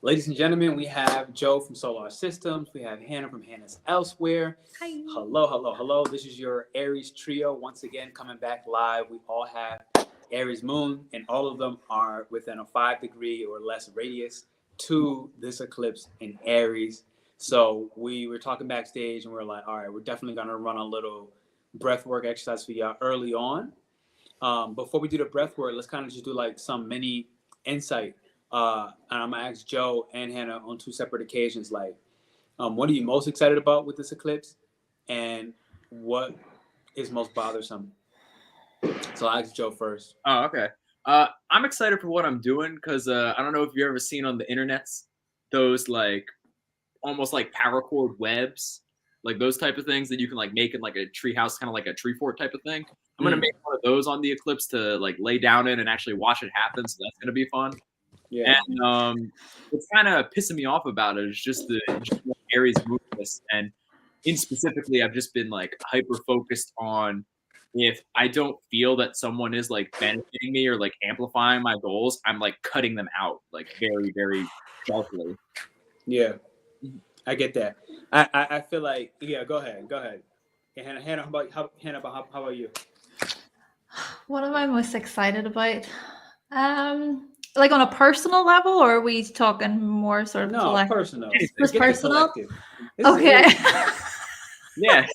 Ladies and gentlemen, we have Joe from Solar Systems. We have Hannah from Hannah's Elsewhere. Hi. Hello, hello, hello. This is your Aries trio once again coming back live. We all have Aries moon, and all of them are within a 5-degree or less radius to this eclipse in Aries. So we were talking backstage, and we are like, all right, we're definitely going to run a little breath work exercise for y'all early on. Before we do the breath work, let's kind of just do like some mini insight. And I'm gonna ask Joe and Hannah on 2 separate occasions, like, what are you most excited about with this eclipse, and what is most bothersome? So I'll ask Joe first. Oh, okay. I'm excited for what I'm doing because I don't know if you've ever seen on the internets those like almost like power cord webs, like those type of things that you can like make in like a tree house, kind of like a tree fort type of thing. I'm gonna make one of those on the eclipse to like lay down in and actually watch it happen. So that's gonna be fun. Yeah. And what's kind of pissing me off about it is just the Aries moodiness, and in specifically, I've just been like hyper focused on if I don't feel that someone is like benefiting me or like amplifying my goals, I'm like cutting them out like very, very sharply. Yeah, I get that. I feel like, yeah. Go ahead. Hey, Hannah, how about you? What am I most excited about? Like on a personal level, or are we talking more sort of collective? Personal. Just personal. Okay. Yeah.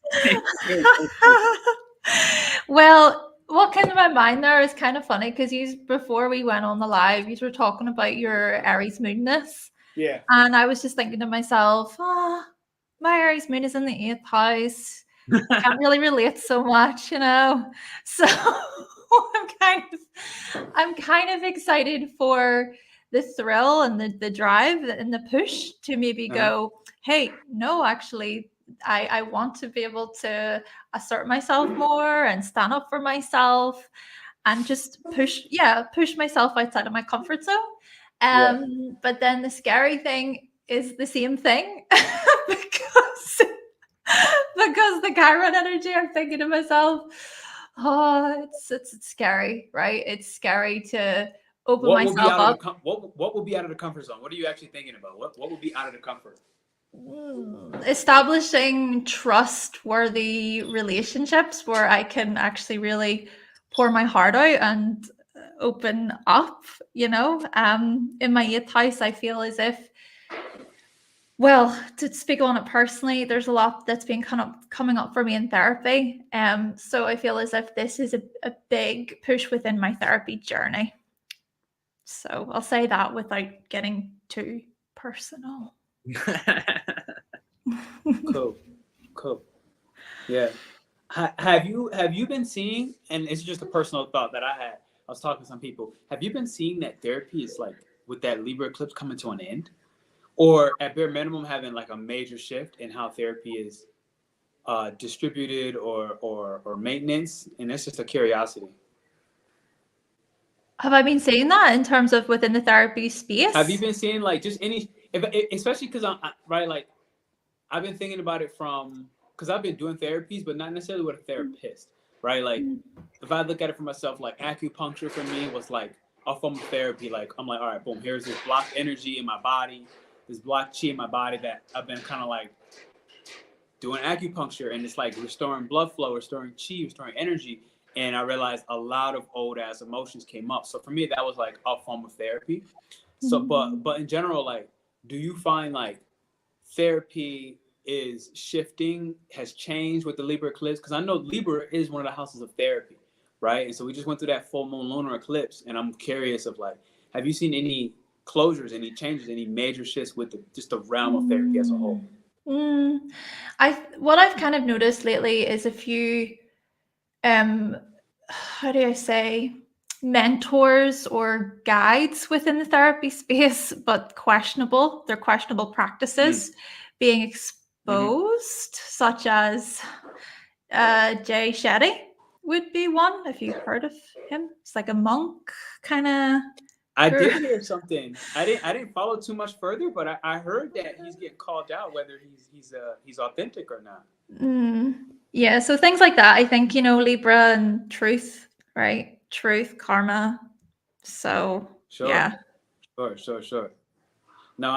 Well, what came to my mind there is kind of funny because before we went on the live, you were talking about your Aries moonness. Yeah. And I was just thinking to myself, my Aries moon is in the 8th house. I can't really relate so much, you know. So I'm kind of excited for the thrill and the drive and the push to maybe go, hey, no, actually, I want to be able to assert myself more and stand up for myself and just push myself outside of my comfort zone. But then the scary thing is the same thing because the Chiron energy, I'm thinking to myself, it's scary, right? It's scary to open myself up. What will be out of the comfort zone? What are you actually thinking about? What will be out of the comfort? Establishing trustworthy relationships where I can actually really pour my heart out and open up, you know. In my 8th house, I feel as if, well, to speak on it personally, there's a lot that's been kind of coming up for me in therapy. So I feel as if this is a big push within my therapy journey. So I'll say that without getting too personal. Cool. Yeah. Have you been seeing, and it's just a personal thought that I had, I was talking to some people, have you been seeing that therapy is like with that Libra eclipse coming to an end? Or at bare minimum having like a major shift in how therapy is distributed or maintenance? And it's just a curiosity. Have I been seeing that in terms of within the therapy space? Have you been seeing like just especially because like I've been thinking about it because I've been doing therapies, but not necessarily with a therapist, right? Like if I look at it for myself, like acupuncture for me was like a form of therapy. Like I'm like, all right, boom, here's this blocked energy in my body, this blocked chi in my body that I've been kind of like doing acupuncture, and it's like restoring blood flow, restoring chi, restoring energy. And I realized a lot of old ass emotions came up. So for me, that was like a form of therapy. So, but in general, like, do you find like therapy is shifting, has changed with the Libra eclipse? Because I know Libra is one of the houses of therapy, right? And so we just went through that full moon lunar eclipse, and I'm curious of like, have you seen any closures, any changes, any major shifts with just the realm of therapy as a whole? What I've kind of noticed lately is a few how do I say, mentors or guides within the therapy space, but questionable. They're questionable practices being exposed, such as Jay Shetty would be one, if you've heard of him. It's like a monk kind of. I did hear something. I didn't follow too much further, but I heard that he's getting called out whether he's authentic or not. Yeah, so things like that. I think, you know, Libra and truth, right? Truth, karma. So Sure. yeah. Sure. No,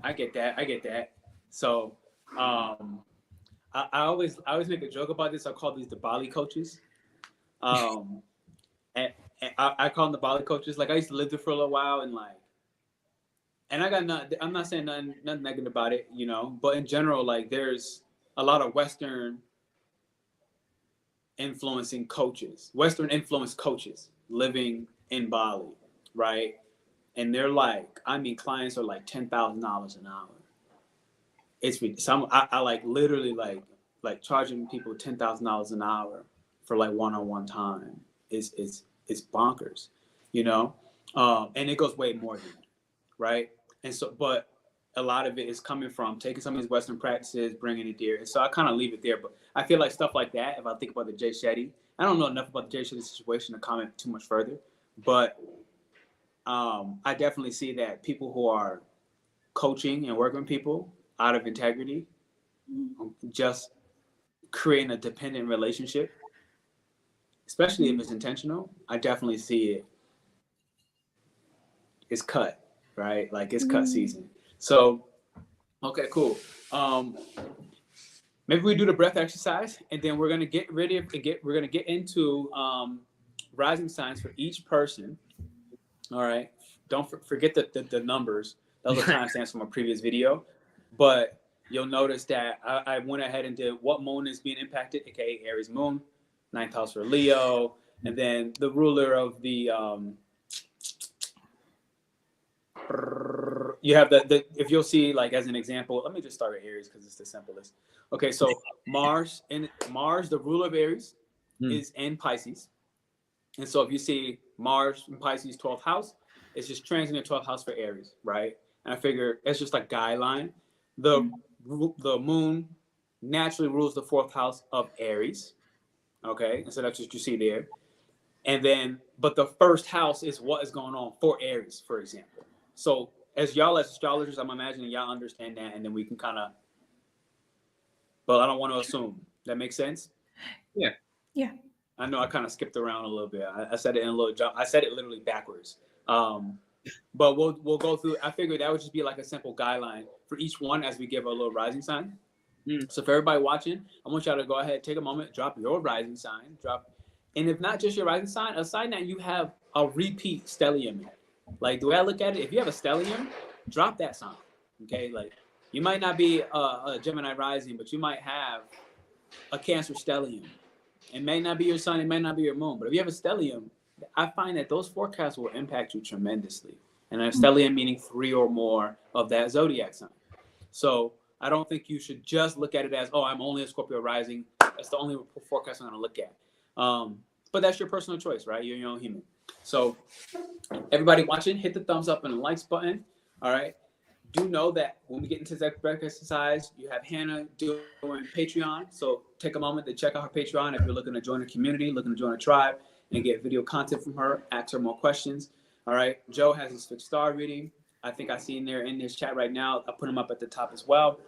I get that. I get that. So, I always make a joke about this. I call these the Bali coaches. And I call them the Bali coaches. Like I used to live there for a little while, and like, and I'm not saying nothing negative about it, you know. But in general, like, there's a lot of Western influenced coaches living in Bali, right? And they're like, I mean, clients are like $10,000 an hour. It's some I like literally like charging people $10,000 an hour for like one-on-one time. It's bonkers, you know. And it goes way more than that, right? And so, but a lot of it is coming from taking some of these Western practices, bringing it here. And so I kind of leave it there. But I feel like stuff like that, if I think about the Jay Shetty, I don't know enough about the Jay Shetty situation to comment too much further. But I definitely see that people who are coaching and working with people out of integrity, just creating a dependent relationship, especially if it's intentional, I definitely see it. It's cut, right? Like it's cut season. So, okay, cool. Maybe we do the breath exercise, and then we're gonna get ready we're gonna get into rising signs for each person. All right. Don't forget the numbers. Those are timestamps from a previous video. But you'll notice that I went ahead and did what moon is being impacted, aka Aries moon, 9th house for Leo, and then the ruler of the you have the if you'll see, like, as an example, let me just start with Aries because it's the simplest. Okay, so Mars, the ruler of Aries, is in Pisces. And so if you see Mars in Pisces 12th house, it's just transiting 12th house for Aries, right? And I figure it's just a guideline. The moon naturally rules the 4th house of Aries. Okay, and so that's what you see there. And then, but the first house is what is going on for Aries, for example. So as y'all as astrologers, I'm imagining y'all understand that, and then we can kind of, but I don't want to assume. That makes sense? Yeah. Yeah. I know I kind of skipped around a little bit. I said it in a little jump. I said it literally backwards. But we'll go through. I figured that would just be like a simple guideline for each one as we give a little rising sign. So for everybody watching, I want y'all to go ahead, take a moment, drop your rising sign, and if not just your rising sign, a sign that you have a repeat stellium. Like the way I look at it, if you have a stellium, drop that sign. Okay, like you might not be a Gemini rising, but you might have a Cancer stellium. It may not be your sun, it may not be your moon, but if you have a stellium, I find that those forecasts will impact you tremendously. And a stellium meaning 3 or more of that zodiac sign. So I don't think you should just look at it as, oh, I'm only a Scorpio rising. That's the only forecast I'm going to look at. But that's your personal choice, right? You're your own human. So everybody watching, hit the thumbs up and the likes button. All right. Do know that when we get into the breath exercise, you have Hannah doing Patreon. So take a moment to check out her Patreon if you're looking to join a community, looking to join a tribe, and get video content from her, ask her more questions. All right. Joe has his fixed star reading. I think I see in there in this chat right now. I put them up at the top as well.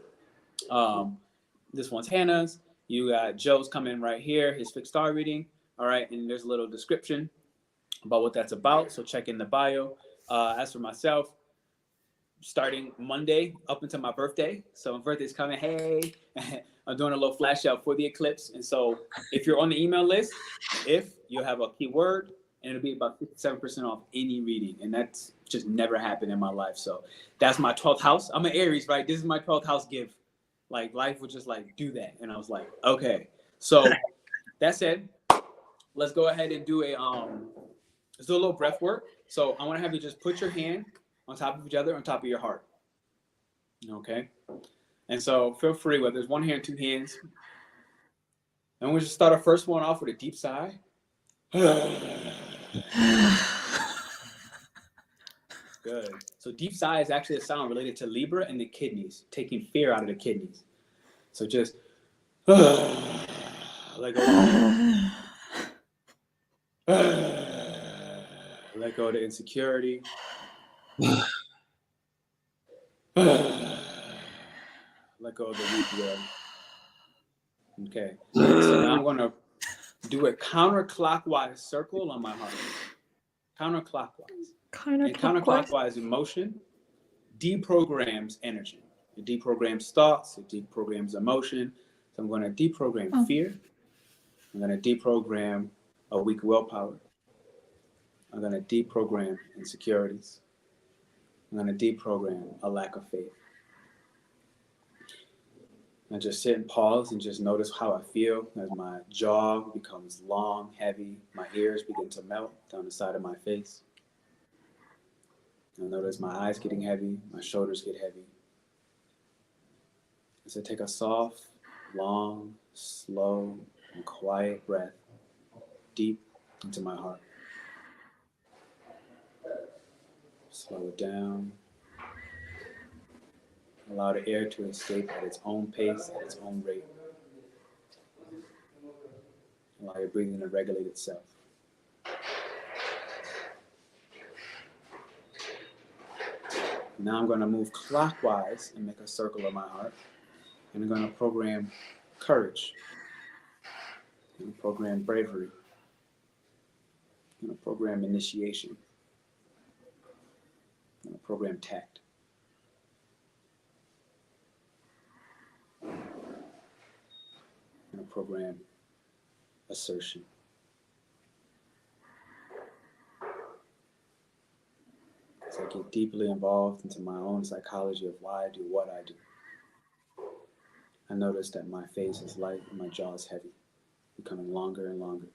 This one's Hannah's. You got Joe's coming right here, his fixed star reading. All right. And there's a little description about what that's about. So check in the bio. As for myself, starting Monday up until my birthday. So my birthday's coming. Hey, I'm doing a little flash out for the eclipse. And so if you're on the email list, you'll have a keyword, and it'll be about 57% off any reading. And that's just never happened in my life. So that's my 12th house. I'm an Aries, right? This is my 12th house gift. Like life would just like do that. And I was like, okay. So that said, let's go ahead and do let's do a little breath work. So I want to have you just put your hand on top of each other, on top of your heart. Okay? And so feel free, whether it's one hand, two hands. And we'll just start our first one off with a deep sigh. Good. So deep sigh is actually a sound related to Libra and the kidneys, taking fear out of the kidneys. So just let go. Let go of the insecurity. Let go of the weak. Okay. So now I'm going to do a counterclockwise circle on my heart. Counterclockwise. And counterclockwise in motion. deprograms energy. It deprograms thoughts. It deprograms emotion. So I'm going to deprogram fear. I'm going to deprogram a weak willpower. I'm going to deprogram insecurities. I'm going to deprogram a lack of faith. And just sit and pause and just notice how I feel as my jaw becomes long, heavy. My ears begin to melt down the side of my face. I notice my eyes getting heavy, my shoulders get heavy. As I take a soft, long, slow, and quiet breath deep into my heart. Slow it down. Allow the air to escape at its own pace, at its own rate. Allow your breathing to regulate itself. Now I'm going to move clockwise and make a circle of my heart. And I'm going to program courage. I'm going to program bravery. I'm going to program initiation. I'm going to program tact. I'm going to program assertion. As I get deeply involved into my own psychology of why I do what I do, I notice that my face is light and my jaw is heavy, becoming longer and longer.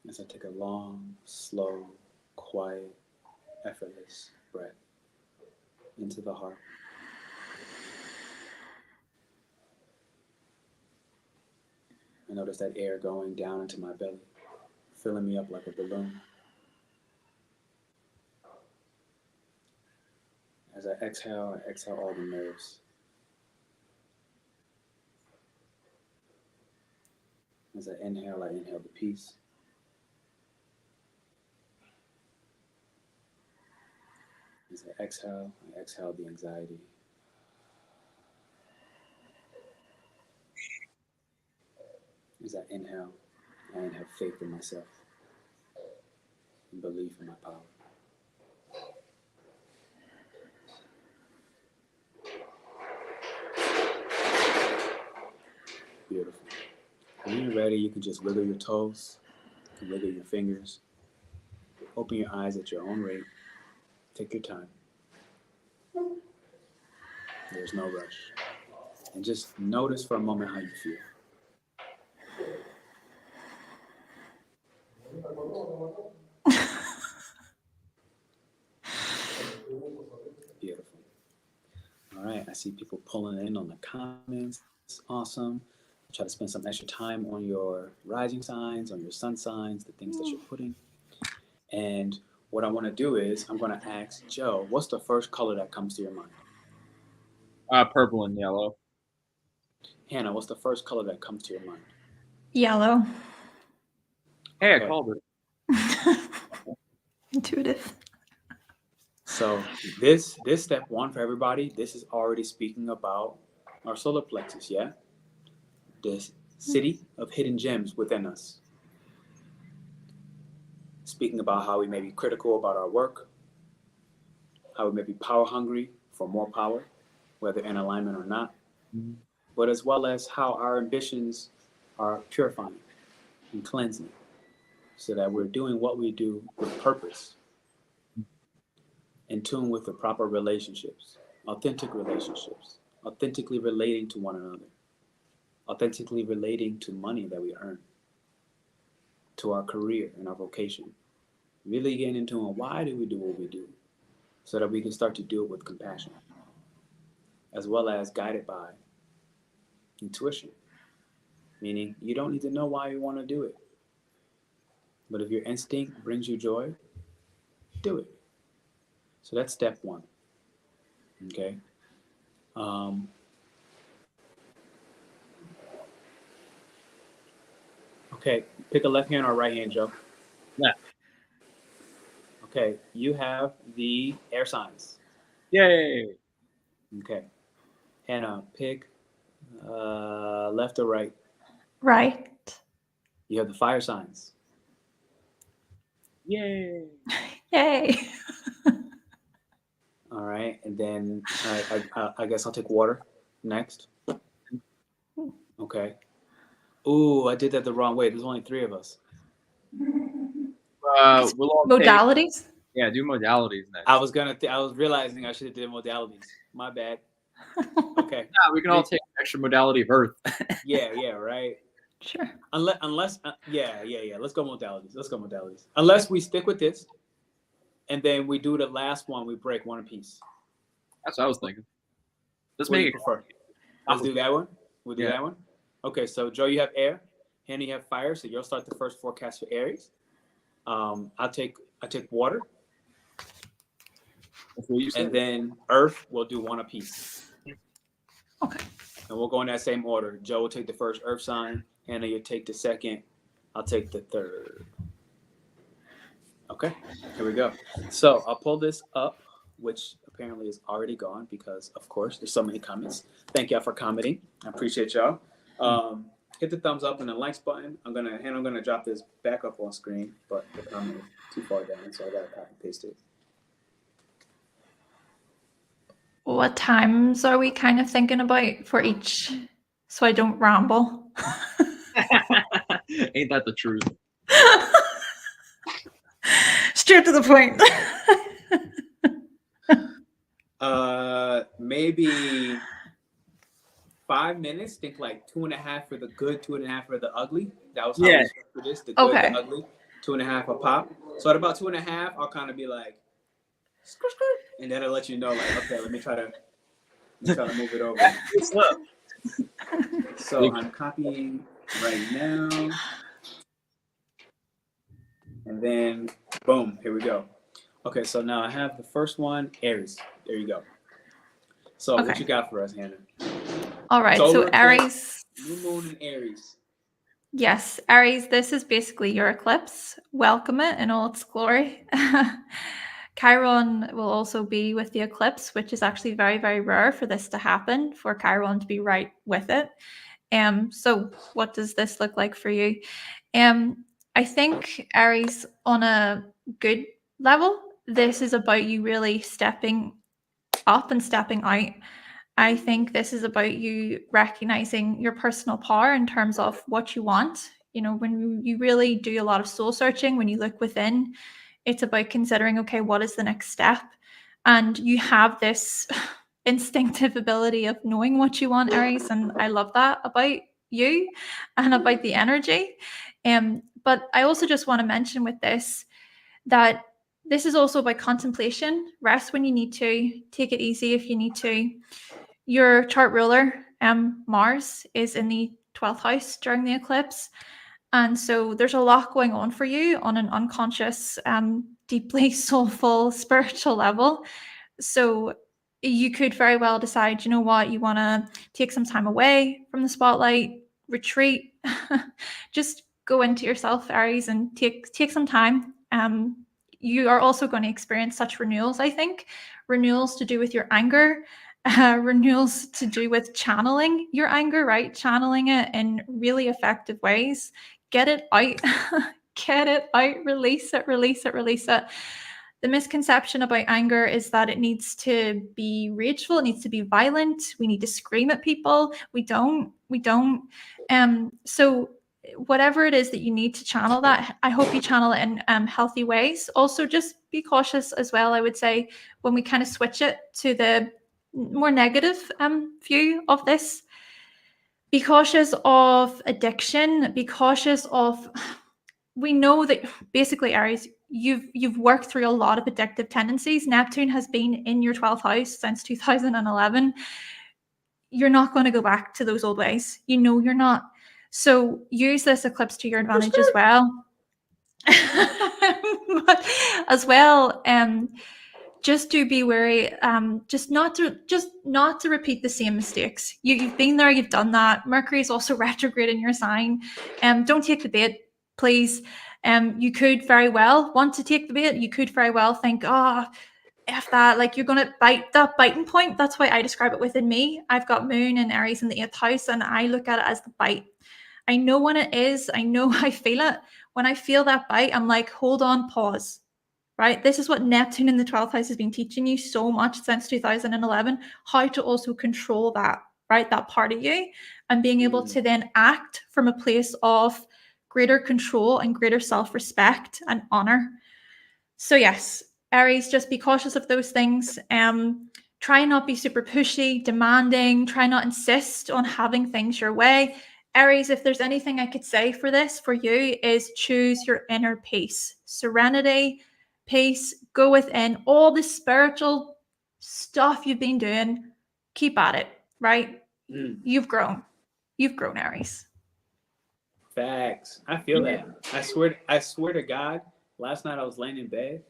As I take a long, slow, quiet, effortless breath into the heart. I notice that air going down into my belly, filling me up like a balloon. As I exhale all the nerves. As I inhale the peace. As I exhale the anxiety. As I inhale faith in myself and belief in my power. Beautiful. When you're ready, you can just wiggle your toes, you can wiggle your fingers, open your eyes at your own rate. Take your time. There's no rush. And just notice for a moment how you feel. Beautiful. All right, I see people pulling in on the comments. It's awesome. Try to spend some extra time on your rising signs, on your sun signs, the things that you're putting. And what I want to do is I'm going to ask Joe, what's the first color that comes to your mind? Purple and yellow. Hannah, what's the first color that comes to your mind? Yellow. Hey, Okay. I called it. Intuitive. So this step one for everybody, this is already speaking about our solar plexus, yeah? This city of hidden gems within us. Speaking about how we may be critical about our work, how we may be power hungry for more power, whether in alignment or not, but as well as how our ambitions are purifying and cleansing so that we're doing what we do with purpose, in tune with the proper relationships, authentically relating to one another, authentically relating to money that we earn, to our career and our vocation. Really getting into why do we do what we do so that we can start to do it with compassion, as well as guided by intuition, meaning you don't need to know why you want to do it. But if your instinct brings you joy, do it. So that's step one. Okay. Okay. Pick a left hand or a right hand, Joe. Left. Okay. You have the air signs. Yay. Okay. Hannah, pick left or right. Right. You have the fire signs. Yay. Yay. All right, and then I guess I'll take water next. Okay. Ooh, I did that the wrong way. There's only 3 of us. We'll all take, Modalities? yeah, do modalities next. I was realizing I should have did modalities. My bad. Okay. Yeah, we can all take an extra modality of Earth. Yeah, right. Sure. Unless yeah. Let's go modalities. Unless we stick with this, and then we do the last one. We break one apiece. That's what I was thinking. Let's What do make you it. prefer? Let's do that one. We'll do that one. Okay, so Joe, you have air. Hannah, you have fire. So you'll start the first forecast for Aries. I take water, and then Earth. We'll do one apiece. Okay. And we'll go in that same order. Joe will take the first Earth sign. Hannah, you'll take the second. I'll take the third. Okay, here we go. So I'll pull this up, which apparently is already gone because, of course, there's so many comments. Thank y'all for commenting. I appreciate y'all. Hit the thumbs up and the likes button. I'm gonna drop this back up on screen, but the comment is too far down, so I gotta copy and paste it. What times are we kind of thinking about for each, so I don't ramble? Ain't that the truth? Straight to the point. Maybe 5 minutes. Think like 2.5 for the good, 2.5 for the ugly. That was how we for this. The good, the ugly, 2.5 a pop. So at about 2.5, I'll kind of be like, and then I'll let you know, like, okay, let me try to move it over. So I'm copying right now, and then boom, here we go. Okay, so now I have the first one, Aries. There you go. So what you got for us, Hannah? All right, so Aries. New moon in Aries. Yes, Aries, this is basically your eclipse. Welcome it in all its glory. Chiron will also be with the eclipse, which is actually very, very rare for this to happen, for Chiron to be right with it. So what does this look like for you? I think Aries, on a good level, this is about you really stepping up and stepping out. I think this is about you recognizing your personal power in terms of what you want. You know, when you really do a lot of soul searching, when you look within, it's about considering, okay, what is the next step? And you have this instinctive ability of knowing what you want, Aries. And I love that about you and about the energy. But I also just want to mention with this that this is also about contemplation. Rest when you need to, take it easy if you need to. Your chart ruler, Mars, is in the 12th house during the eclipse. And so there's a lot going on for you on an unconscious, deeply soulful, spiritual level. So you could very well decide, you know what, you want to take some time away from the spotlight, retreat, just go into yourself, Aries, and take some time. You are also going to experience such renewals, I think. Renewals to do with your anger, renewals to do with channeling your anger, right? Channeling it in really effective ways. Get it out. Get it out. Release it, release it, release it. The misconception about anger is that it needs to be rageful, it needs to be violent, we need to scream at people. We don't. So whatever it is that you need to channel that, I hope you channel it in healthy ways. Also, just be cautious as well, I would say, when we kind of switch it to the more negative view of this. Be cautious of addiction, be cautious of, we know that basically, Aries, you've worked through a lot of addictive tendencies. Neptune has been in your 12th house since 2011. You're not going to go back to those old ways. You know you're not. So use this eclipse to your advantage as well. But as well, just to be wary, just not to repeat the same mistakes. You've been there, you've done that. Mercury is also retrograde in your sign. Don't take the bait, please. You could very well want to take the bait. You could very well think, F that, like you're gonna bite that biting point. That's why I describe it within me. I've got Moon and Aries in the 8th house, and I look at it as the bite. I know when it is. I know I feel it. When I feel that bite, I'm like, hold on, pause. Right? This is what Neptune in the 12th house has been teaching you so much since 2011, how to also control that, right? That part of you, and being able to then act from a place of greater control and greater self-respect and honor. So yes, Aries, just be cautious of those things. Try not be super pushy, demanding, try not insist on having things your way. Aries, if there's anything I could say for this for you, is choose your inner peace, serenity, peace, go within. All the spiritual stuff you've been doing, keep at it, right? You've grown, Aries. Facts. I feel that. I swear to God, last night I was laying in bed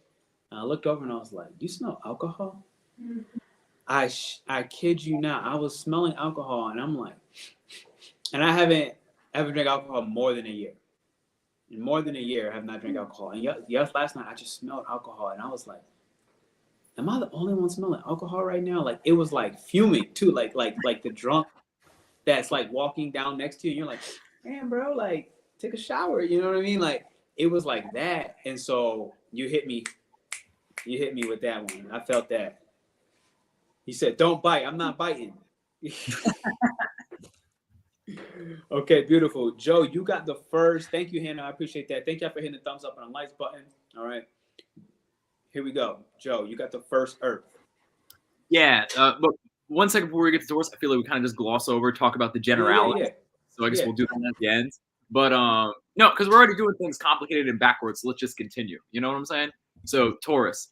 and I looked over and I was like, "Do you smell alcohol?" I kid you not. I was smelling alcohol and I'm like, and I haven't drank alcohol more than a year. In more than a year, I have not drank alcohol. And yes, last night I just smelled alcohol and I was like, am I the only one smelling alcohol right now? Like it was like fuming too, like the drunk that's like walking down next to you and you're like, man, bro, like take a shower. You know what I mean? Like it was like that. And so you hit me with that one. I felt that. He said, don't bite. I'm not biting. Okay, beautiful. Joe, you got the first. Thank you, Hannah. I appreciate that. Thank y'all for hitting the thumbs up and the likes button. All right. Here we go. Joe, you got the first Earth. Yeah. Look, 1 second before we get to Taurus, I feel like we kind of just gloss over, talk about the generality. Yeah. So I guess we'll do that at the end. But no, because we're already doing things complicated and backwards. So let's just continue. You know what I'm saying? So Taurus.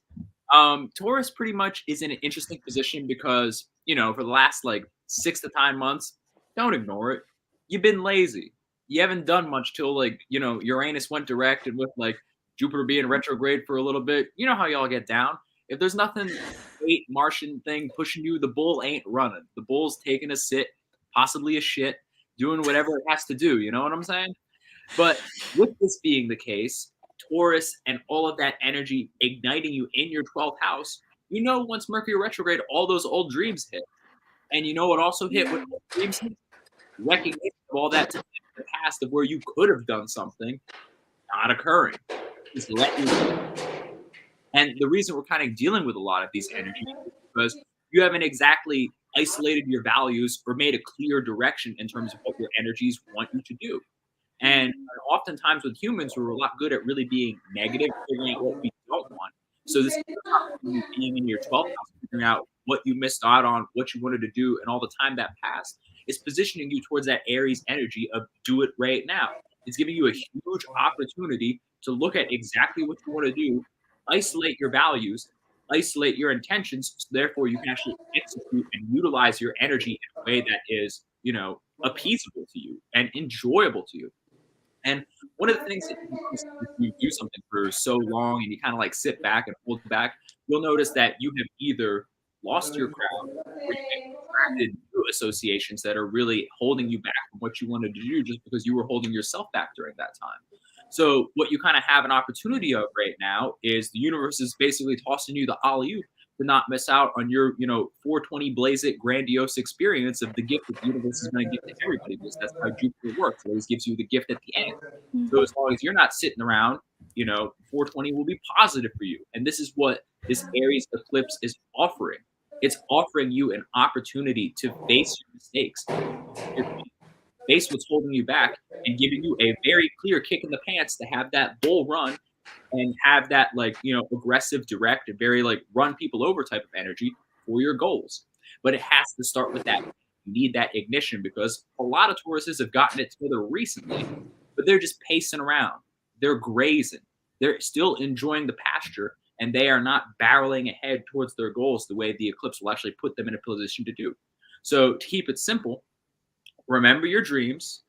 Taurus pretty much is in an interesting position because, you know, for the last like 6 to 9 months, don't ignore it. You've been lazy. You haven't done much till like, you know, Uranus went direct and with like Jupiter being retrograde for a little bit. You know how y'all get down. If there's nothing great Martian thing pushing you, the bull ain't running. The bull's taking a sit, possibly a shit, doing whatever it has to do. You know what I'm saying? But with this being the case, Taurus and all of that energy igniting you in your 12th house, you know, once Mercury retrograde, all those old dreams hit. And you know what also hit with old dreams? Recognition of all that time in the past of where you could have done something not occurring. Just let you go. And the reason we're kind of dealing with a lot of these energies is because you haven't exactly isolated your values or made a clear direction in terms of what your energies want you to do. And oftentimes with humans, we're a lot good at really being negative, figuring out what we don't want. So this is being in your 12th house, figuring out what you missed out on, what you wanted to do, and all the time that passed is positioning you towards that Aries energy of do it right now. It's giving you a huge opportunity to look at exactly what you want to do, isolate your values, isolate your intentions, so therefore you can actually execute and utilize your energy in a way that is, you know, appeasable to you and enjoyable to you. And one of the things that you do something for so long and you kind of like sit back and hold back, you'll notice that you have either lost your crowd or you attracted new associations that are really holding you back from what you wanted to do just because you were holding yourself back during that time. So what you kind of have an opportunity of right now is the universe is basically tossing you the alley-oop to not miss out on your, you know, 420 blaze it grandiose experience of the gift that the universe is going to give to everybody, because that's how Jupiter works. It always gives you the gift at the end. So as long as you're not sitting around, you know, 420 will be positive for you. And this is what this Aries eclipse is offering. It's offering you an opportunity to face your mistakes, face what's holding you back, and giving you a very clear kick in the pants to have that bull run and have that, like, you know, aggressive, direct, and very like run people over type of energy for your goals. But it has to start with that. You need that ignition, because a lot of Tauruses have gotten it together recently, but they're just pacing around. They're grazing. They're still enjoying the pasture, and they are not barreling ahead towards their goals the way the eclipse will actually put them in a position to do. So to keep it simple, remember your dreams,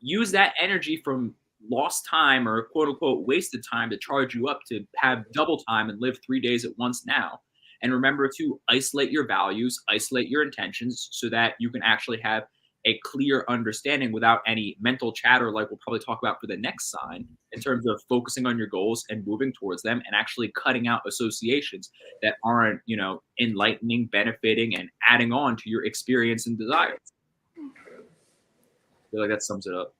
use that energy from lost time or quote unquote wasted time to charge you up to have double time and live 3 days at once now. And remember to isolate your values, isolate your intentions, so that you can actually have a clear understanding without any mental chatter like we'll probably talk about for the next sign, in terms of focusing on your goals and moving towards them and actually cutting out associations that aren't, you know, enlightening, benefiting, and adding on to your experience and desires. I feel like that sums it up.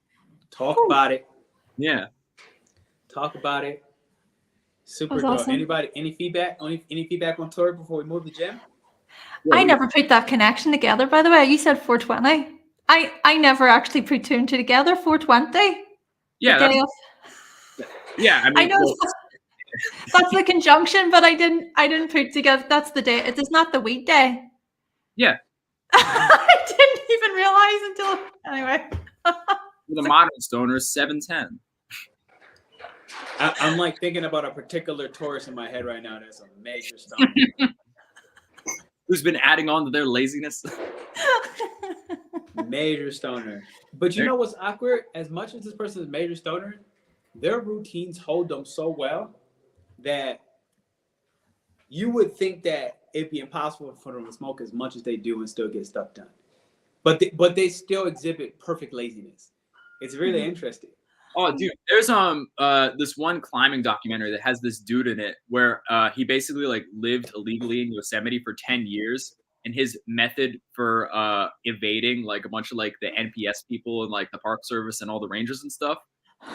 Talk about it. Yeah. Talk about it. Super That's dope. awesome. Anybody, any feedback? Any feedback on Taurus before we move to Gem? I never put that connection together, by the way. You said 420. I never actually put two and two together. 420. Yeah. The day of. Yeah. I mean, I know that's the conjunction, but I didn't put together. That's the day. It is not the weekday. Yeah. I didn't even realize until anyway. The modern stoners, 710. I'm like thinking about a particular Taurus in my head right now. That's a major stoner. Who's been adding on to their laziness? Major stoner. But you know what's awkward? As much as this person is major stoner, their routines hold them so well that you would think that it'd be impossible for them to smoke as much as they do and still get stuff done. But they still exhibit perfect laziness. It's really interesting. Oh, dude, there's this one climbing documentary that has this dude in it where he basically like lived illegally in Yosemite for 10 years, and his method for evading like a bunch of like the NPS people and like the Park Service and all the rangers and stuff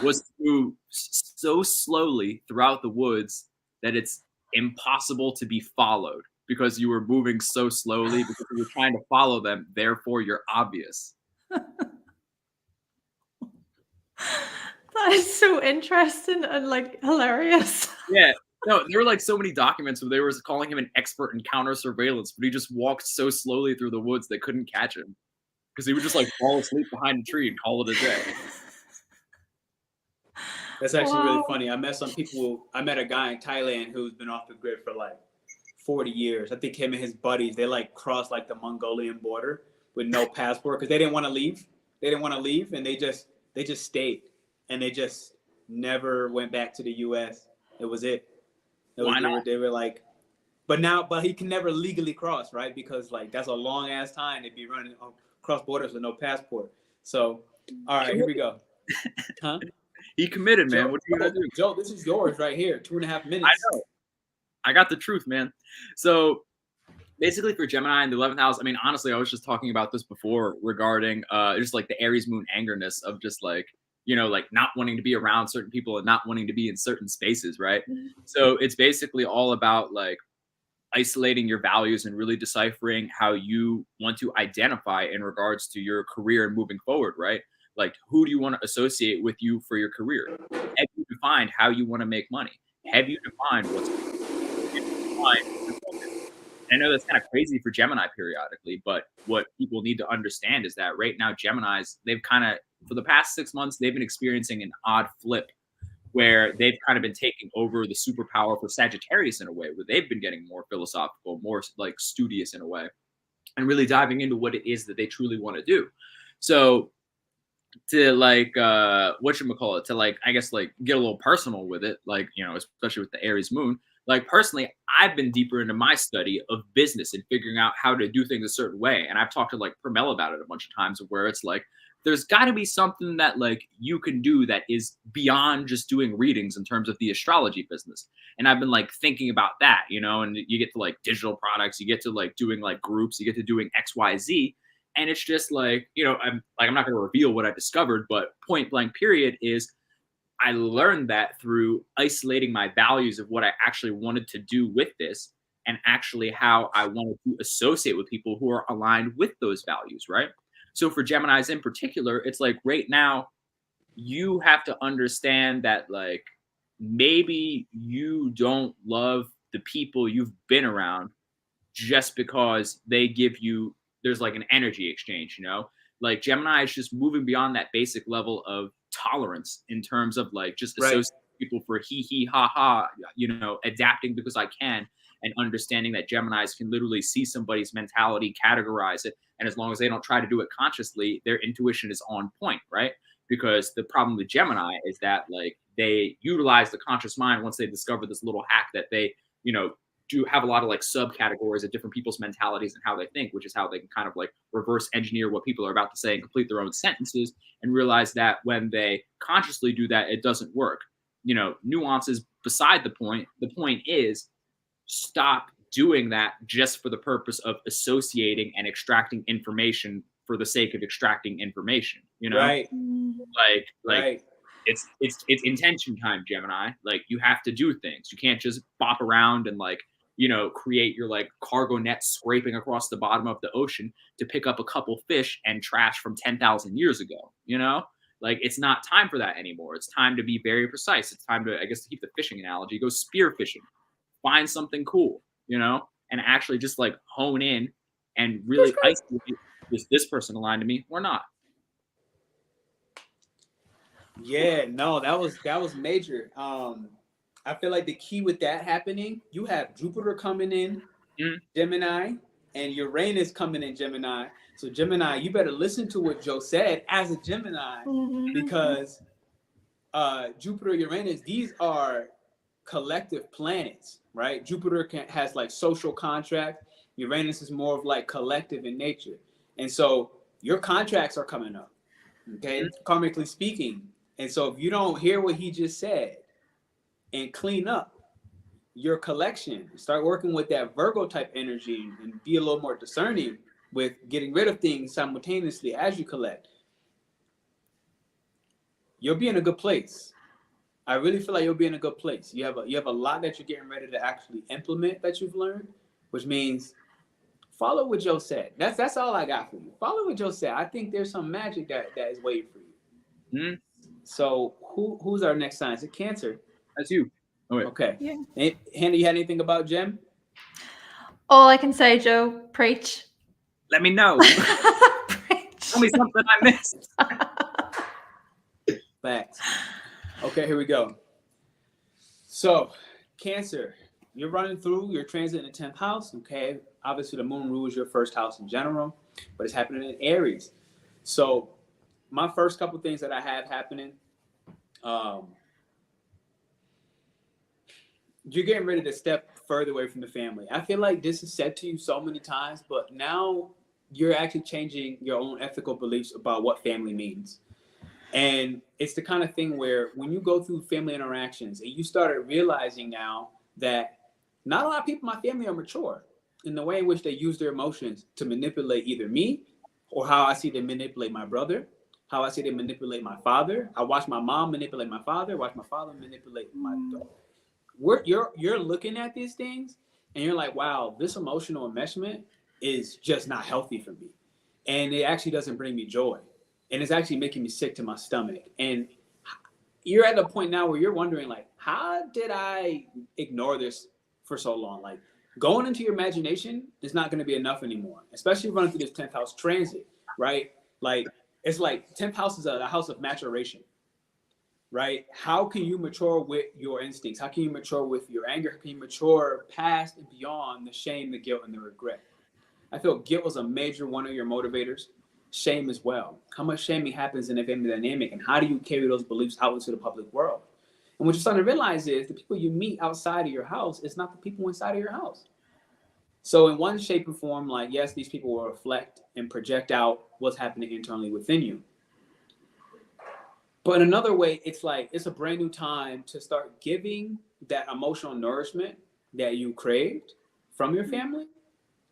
was to move so slowly throughout the woods that it's impossible to be followed because you were moving so slowly because you were trying to follow them, therefore you're obvious. That is so interesting and like hilarious. Yeah. No, there were like so many documents where they were calling him an expert in counter surveillance, but he just walked so slowly through the woods they couldn't catch him because he would just like fall asleep behind a tree and call it a day. That's actually really funny. I met a guy in Thailand who's been off the grid for like 40 years. I think him and his buddies, they like crossed like the Mongolian border with no passport because they didn't want to leave. And they just stayed. And they just never went back to the U.S. It was it. Why not? They were like, but he can never legally cross, right? Because like that's a long ass time to be running across borders with no passport. So, all right, here we go. Huh? He committed, man. Joe, What are you gonna do? Joe, this is yours right here. 2.5 minutes. I know. I got the truth, man. So basically for Gemini in the 11th house, I mean, honestly, I was just talking about this before regarding just like the Aries moon angerness of just like, you know, like not wanting to be around certain people and not wanting to be in certain spaces, right? So it's basically all about like isolating your values and really deciphering how you want to identify in regards to your career and moving forward, right? Like, who do you want to associate with you for your career? Have you defined how you want to make money? Have you defined what's I know that's kind of crazy for Gemini periodically, but what people need to understand is that right now, Geminis, they've kind of, for the past 6 months, they've been experiencing an odd flip where they've kind of been taking over the superpower for Sagittarius in a way, where they've been getting more philosophical, more like studious in a way, and really diving into what it is that they truly want to do. So to like, whatchamacallit, to like, I guess like get a little personal with it, like, you know, especially with the Aries moon, like personally, I've been deeper into my study of business and figuring out how to do things a certain way. And I've talked to like Pernell about it a bunch of times where it's like, there's got to be something that like you can do that is beyond just doing readings in terms of the astrology business. And I've been like thinking about that, you know, and you get to like digital products, you get to like doing like groups, you get to doing XYZ. And it's just like, you know, I'm not going to reveal what I discovered, but point blank period is I learned that through isolating my values of what I actually wanted to do with this and actually how I wanted to associate with people who are aligned with those values, right? So for Geminis in particular, it's like right now, you have to understand that like maybe you don't love the people you've been around just because they give you, there's like an energy exchange, you know? Like Gemini is just moving beyond that basic level of tolerance in terms of like just associating people for he, ha, ha, you know, adapting because I can, and understanding that Geminis can literally see somebody's mentality, categorize it, and as long as they don't try to do it consciously, their intuition is on point, right? Because the problem with Gemini is that like they utilize the conscious mind once they discover this little hack that they, you know, do have a lot of like subcategories of different people's mentalities and how they think, which is how they can kind of like reverse engineer what people are about to say and complete their own sentences, and realize that when they consciously do that, it doesn't work. You know, nuances beside the point. The point is stop doing that just for the purpose of associating and extracting information for the sake of extracting information, you know? Right. Like Right. it's intention time, Gemini. Like you have to do things. You can't just bop around and like, you know, create your like cargo net scraping across the bottom of the ocean to pick up a couple fish and trash from 10,000 years ago, you know? Like it's not time for that anymore. It's time to be very precise. It's time to, I guess, to keep the fishing analogy, go spear fishing, find something cool, you know, and actually just like hone in and really isolate, is this person aligned to me or not? Yeah, no, that was major. I feel like the key with that happening, you have Jupiter coming in Gemini and Uranus coming in Gemini. So Gemini, you better listen to what Joe said as a Gemini, because Jupiter, Uranus, these are collective planets, right? Jupiter has like social contract. Uranus is more of like collective in nature. And so your contracts are coming up, okay? Karmically speaking. And so if you don't hear what he just said and clean up your collection, start working with that Virgo type energy and be a little more discerning with getting rid of things simultaneously as you collect, you'll be in a good place. I really feel like you'll be in a good place. You have a lot that you're getting ready to actually implement that you've learned, which means follow what Joe said. That's all I got for you. Follow what Joe said. I think there's some magic that is waiting for you. So who's our next sign? Is it Cancer? That's you. Oh, wait. Okay. Yeah. Hannah, you had anything about Gem? All I can say, Joe, preach. Let me know. Preach. Tell me something I missed. Facts. Okay, here we go. So, Cancer, you're running through your transit in the 10th house, okay? Obviously, the moon rules your first house in general, but it's happening in Aries. So, my first couple things that I have happening, you're getting ready to step further away from the family. I feel like this is said to you so many times, but now you're actually changing your own ethical beliefs about what family means. And it's the kind of thing where when you go through family interactions and you started realizing now that not a lot of people in my family are mature in the way in which they use their emotions to manipulate either me or how I see them manipulate my brother, how I see them manipulate my father. I watch my mom manipulate my father, watch my father manipulate my daughter. You're looking at these things and you're like, wow, this emotional enmeshment is just not healthy for me. And it actually doesn't bring me joy. And it's actually making me sick to my stomach. And you're at the point now where you're wondering, like, how did I ignore this for so long? Like, going into your imagination is not going to be enough anymore, especially running through this 10th house transit, right? Like, it's like 10th house is a house of maturation, right? How can you mature with your instincts? How can you mature with your anger? How can you mature past and beyond the shame, the guilt, and the regret? I feel guilt was a major one of your motivators. Shame as well. How much shaming happens in a family dynamic, and how do you carry those beliefs out into the public world? And what you're starting to realize is the people you meet outside of your house is not the people inside of your house. So in one shape or form, like, yes, these people will reflect and project out what's happening internally within you. But in another way, it's like it's a brand new time to start giving that emotional nourishment that you craved from your family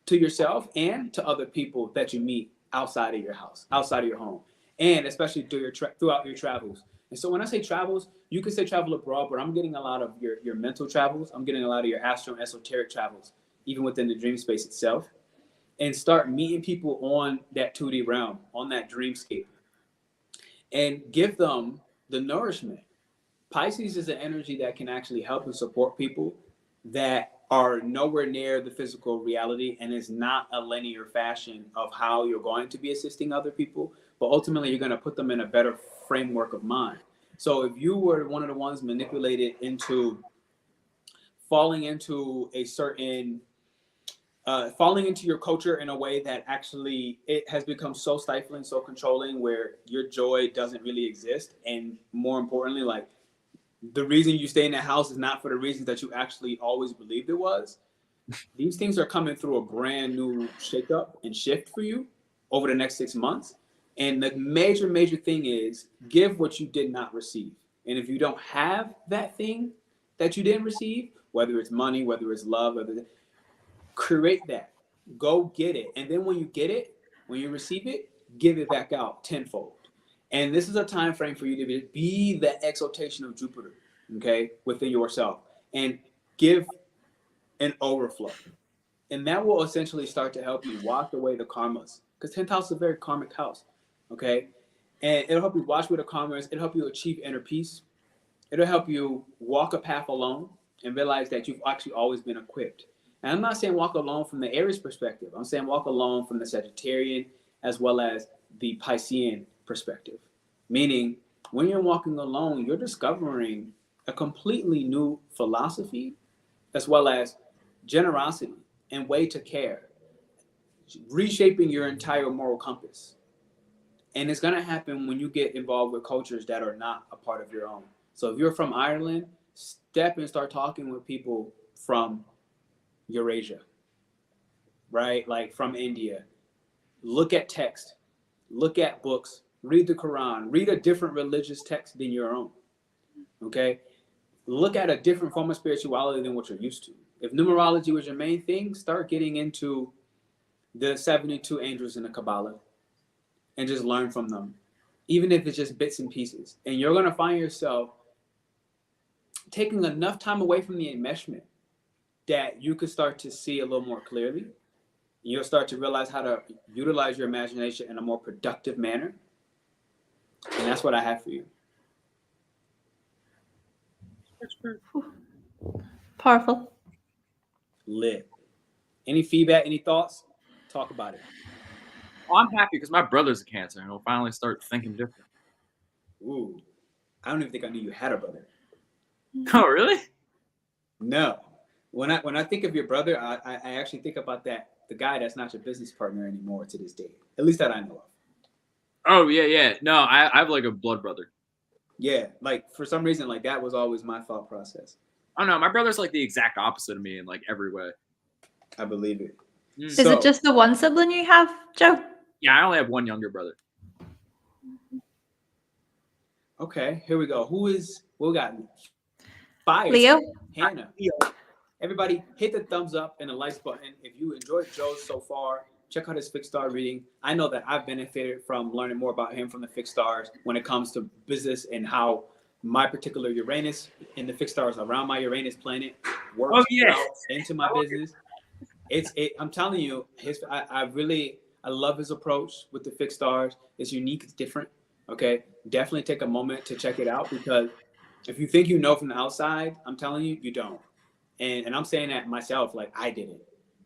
to yourself and to other people that you meet outside of your house, outside of your home, and especially throughout your travels. And so when I say travels, you can say travel abroad, but I'm getting a lot of your mental travels. I'm getting a lot of your astro and esoteric travels, even within the dream space itself, and start meeting people on that 2D realm, on that dreamscape, and give them the nourishment. Pisces is an energy that can actually help and support people that are nowhere near the physical reality, and is not a linear fashion of how you're going to be assisting other people, but ultimately you're going to put them in a better framework of mind. So if you were one of the ones manipulated into falling into a certain falling into your culture in a way that actually it has become so stifling, so controlling, where your joy doesn't really exist, and more importantly, like, the reason you stay in that house is not for the reasons that you actually always believed it was. These things are coming through a brand new shakeup and shift for you over the next 6 months. And the major thing is give what you did not receive. And if you don't have that thing that you didn't receive, whether it's money, whether it's love, create that. Go get it. And then when you get it, when you receive it, give it back out tenfold. And this is a time frame for you to be the exaltation of Jupiter, okay, within yourself, and give an overflow. And that will essentially start to help you wash away the karmas, because 10th house is a very karmic house, okay? And it'll help you wash away the karmas. It'll help you achieve inner peace. It'll help you walk a path alone and realize that you've actually always been equipped. And I'm not saying walk alone from the Aries perspective. I'm saying walk alone from the Sagittarian as well as the Piscean perspective. Meaning, when you're walking alone, you're discovering a completely new philosophy as well as generosity and way to care, reshaping your entire moral compass. And it's going to happen when you get involved with cultures that are not a part of your own. So if you're from Ireland, step and start talking with people from Eurasia, right? Like from India. Look at text, look at books, read the Quran, read a different religious text than your own, okay? Look at a different form of spirituality than what you're used to. If numerology was your main thing, start getting into the 72 angels in the Kabbalah and just learn from them, even if it's just bits and pieces. And you're going to find yourself taking enough time away from the enmeshment that you could start to see a little more clearly. You'll start to realize how to utilize your imagination in a more productive manner. And that's what I have for you. Powerful. Lit. Any feedback, any thoughts? Talk about it. Oh, I'm happy because my brother's a Cancer, and he'll finally start thinking different. Ooh, I don't even think I knew you had a brother. Oh, really? No. When I think of your brother, I actually think about the guy that's not your business partner anymore to this day. At least that I know of. Oh, yeah. No, I have like a blood brother. Yeah, like for some reason, like that was always my thought process. I don't know. My brother's like the exact opposite of me in like every way. I believe it. Is it just the one sibling you have, Joe? Yeah, I only have one younger brother. Okay, here we go. What we got? Fire. Leo? Hannah. Leo. Everybody hit the thumbs up and the likes button. If you enjoyed Joe so far, check out his fixed star reading. I know that I've benefited from learning more about him from the fixed stars when it comes to business and how my particular Uranus and the fixed stars around my Uranus planet works out into my business. I'm telling you, I love his approach with the fixed stars. It's unique, it's different. Okay, definitely take a moment to check it out, because if you think you know from the outside, I'm telling you, you don't. And I'm saying that myself, like I didn't.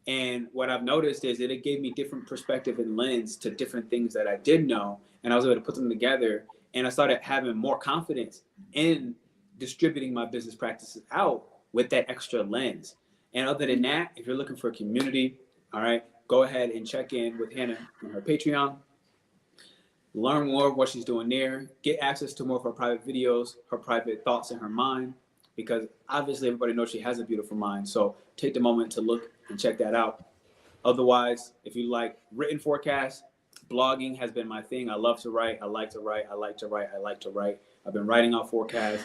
And what I've noticed is that it gave me different perspective and lens to different things that I did know, and I was able to put them together, and I started having more confidence in distributing my business practices out with that extra lens. And other than that, if you're looking for a community, all right, go ahead and check in with Hannah on her Patreon. Learn more of what she's doing there. Get access to more of her private videos, her private thoughts in her mind, because obviously everybody knows she has a beautiful mind. So take the moment to look and check that out. Otherwise, if you like written forecasts, blogging has been my thing. I love to write. I like to write. I've been writing out forecasts.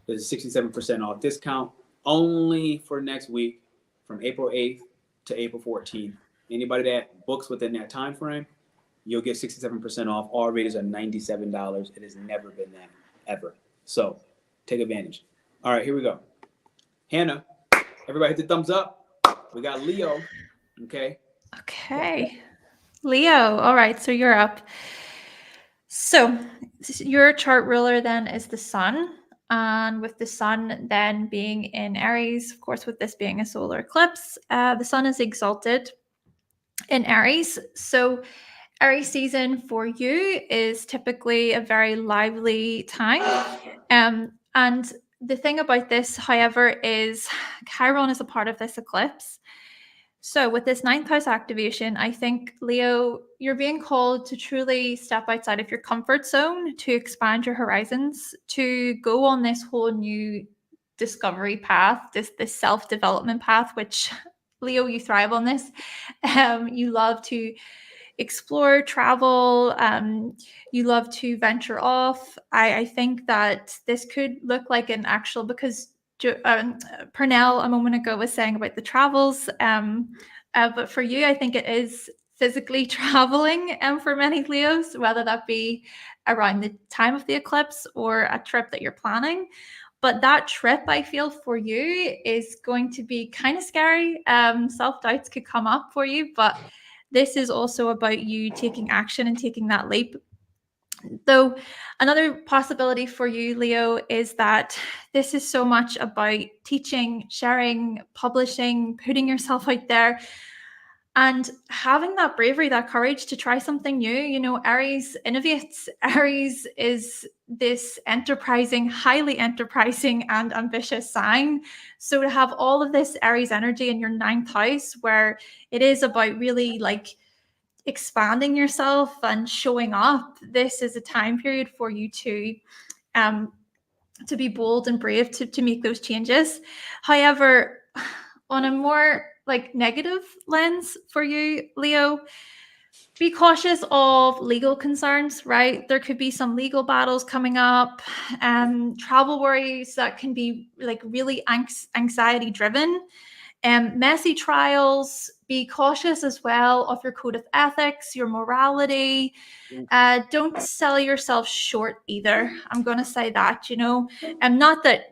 There's a 67% off discount only for next week from April 8th to April 14th. Anybody that books within that time frame, you'll get 67% off. All rates are $97. It has never been that, ever. So take advantage. All right, here we go. Hannah, everybody hit the thumbs up. We got Leo. Okay. Leo. All right, so you're up. So your chart ruler then is the sun. And with the sun then being in Aries, of course, with this being a solar eclipse, the sun is exalted in Aries. So Aries season for you is typically a very lively time. And the thing about this, however, is Chiron is a part of this eclipse. So with this 9th house activation, I think, Leo, you're being called to truly step outside of your comfort zone, to expand your horizons, to go on this whole new discovery path, this self-development path, which, Leo, you thrive on this. You love to explore, travel, you love to venture off. I think that this could look like an actual, because Pernell a moment ago was saying about the travels, but for you, I think it is physically traveling for many Leos, whether that be around the time of the eclipse or a trip that you're planning. But that trip, I feel, for you is going to be kind of scary. Self-doubts could come up for you, but this is also about you taking action and taking that leap. Though another possibility for you, Leo, is that this is so much about teaching, sharing, publishing, putting yourself out there, and having that bravery, that courage to try something new. You know, Aries innovates. Aries is this enterprising, highly enterprising and ambitious sign. So to have all of this Aries energy in your 9th house, where it is about really like expanding yourself and showing up, this is a time period for you to be bold and brave to make those changes. However, on a more like negative lens for you, Leo, be cautious of legal concerns, right? There could be some legal battles coming up, travel worries that can be like really anxiety driven. Messy trials. Be cautious as well of your code of ethics, your morality. Don't sell yourself short either. I'm going to say that, you know, and not that,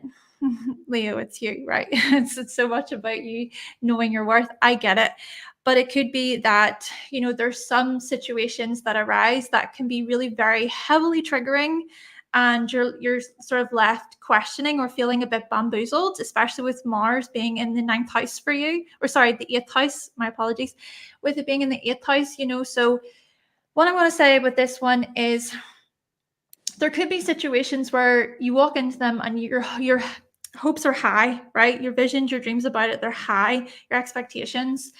Leo, it's you, right? It's so much about you knowing your worth. I get it. But it could be that, you know, there's some situations that arise that can be really very heavily triggering, and you're sort of left questioning or feeling a bit bamboozled, especially with Mars being in the 9th house for you, or sorry, the 8th house, my apologies, with it being in the 8th house, you know. So what I'm going to say with this one is there could be situations where you walk into them and your hopes are high, right? Your visions, your dreams about it, they're high, your expectations.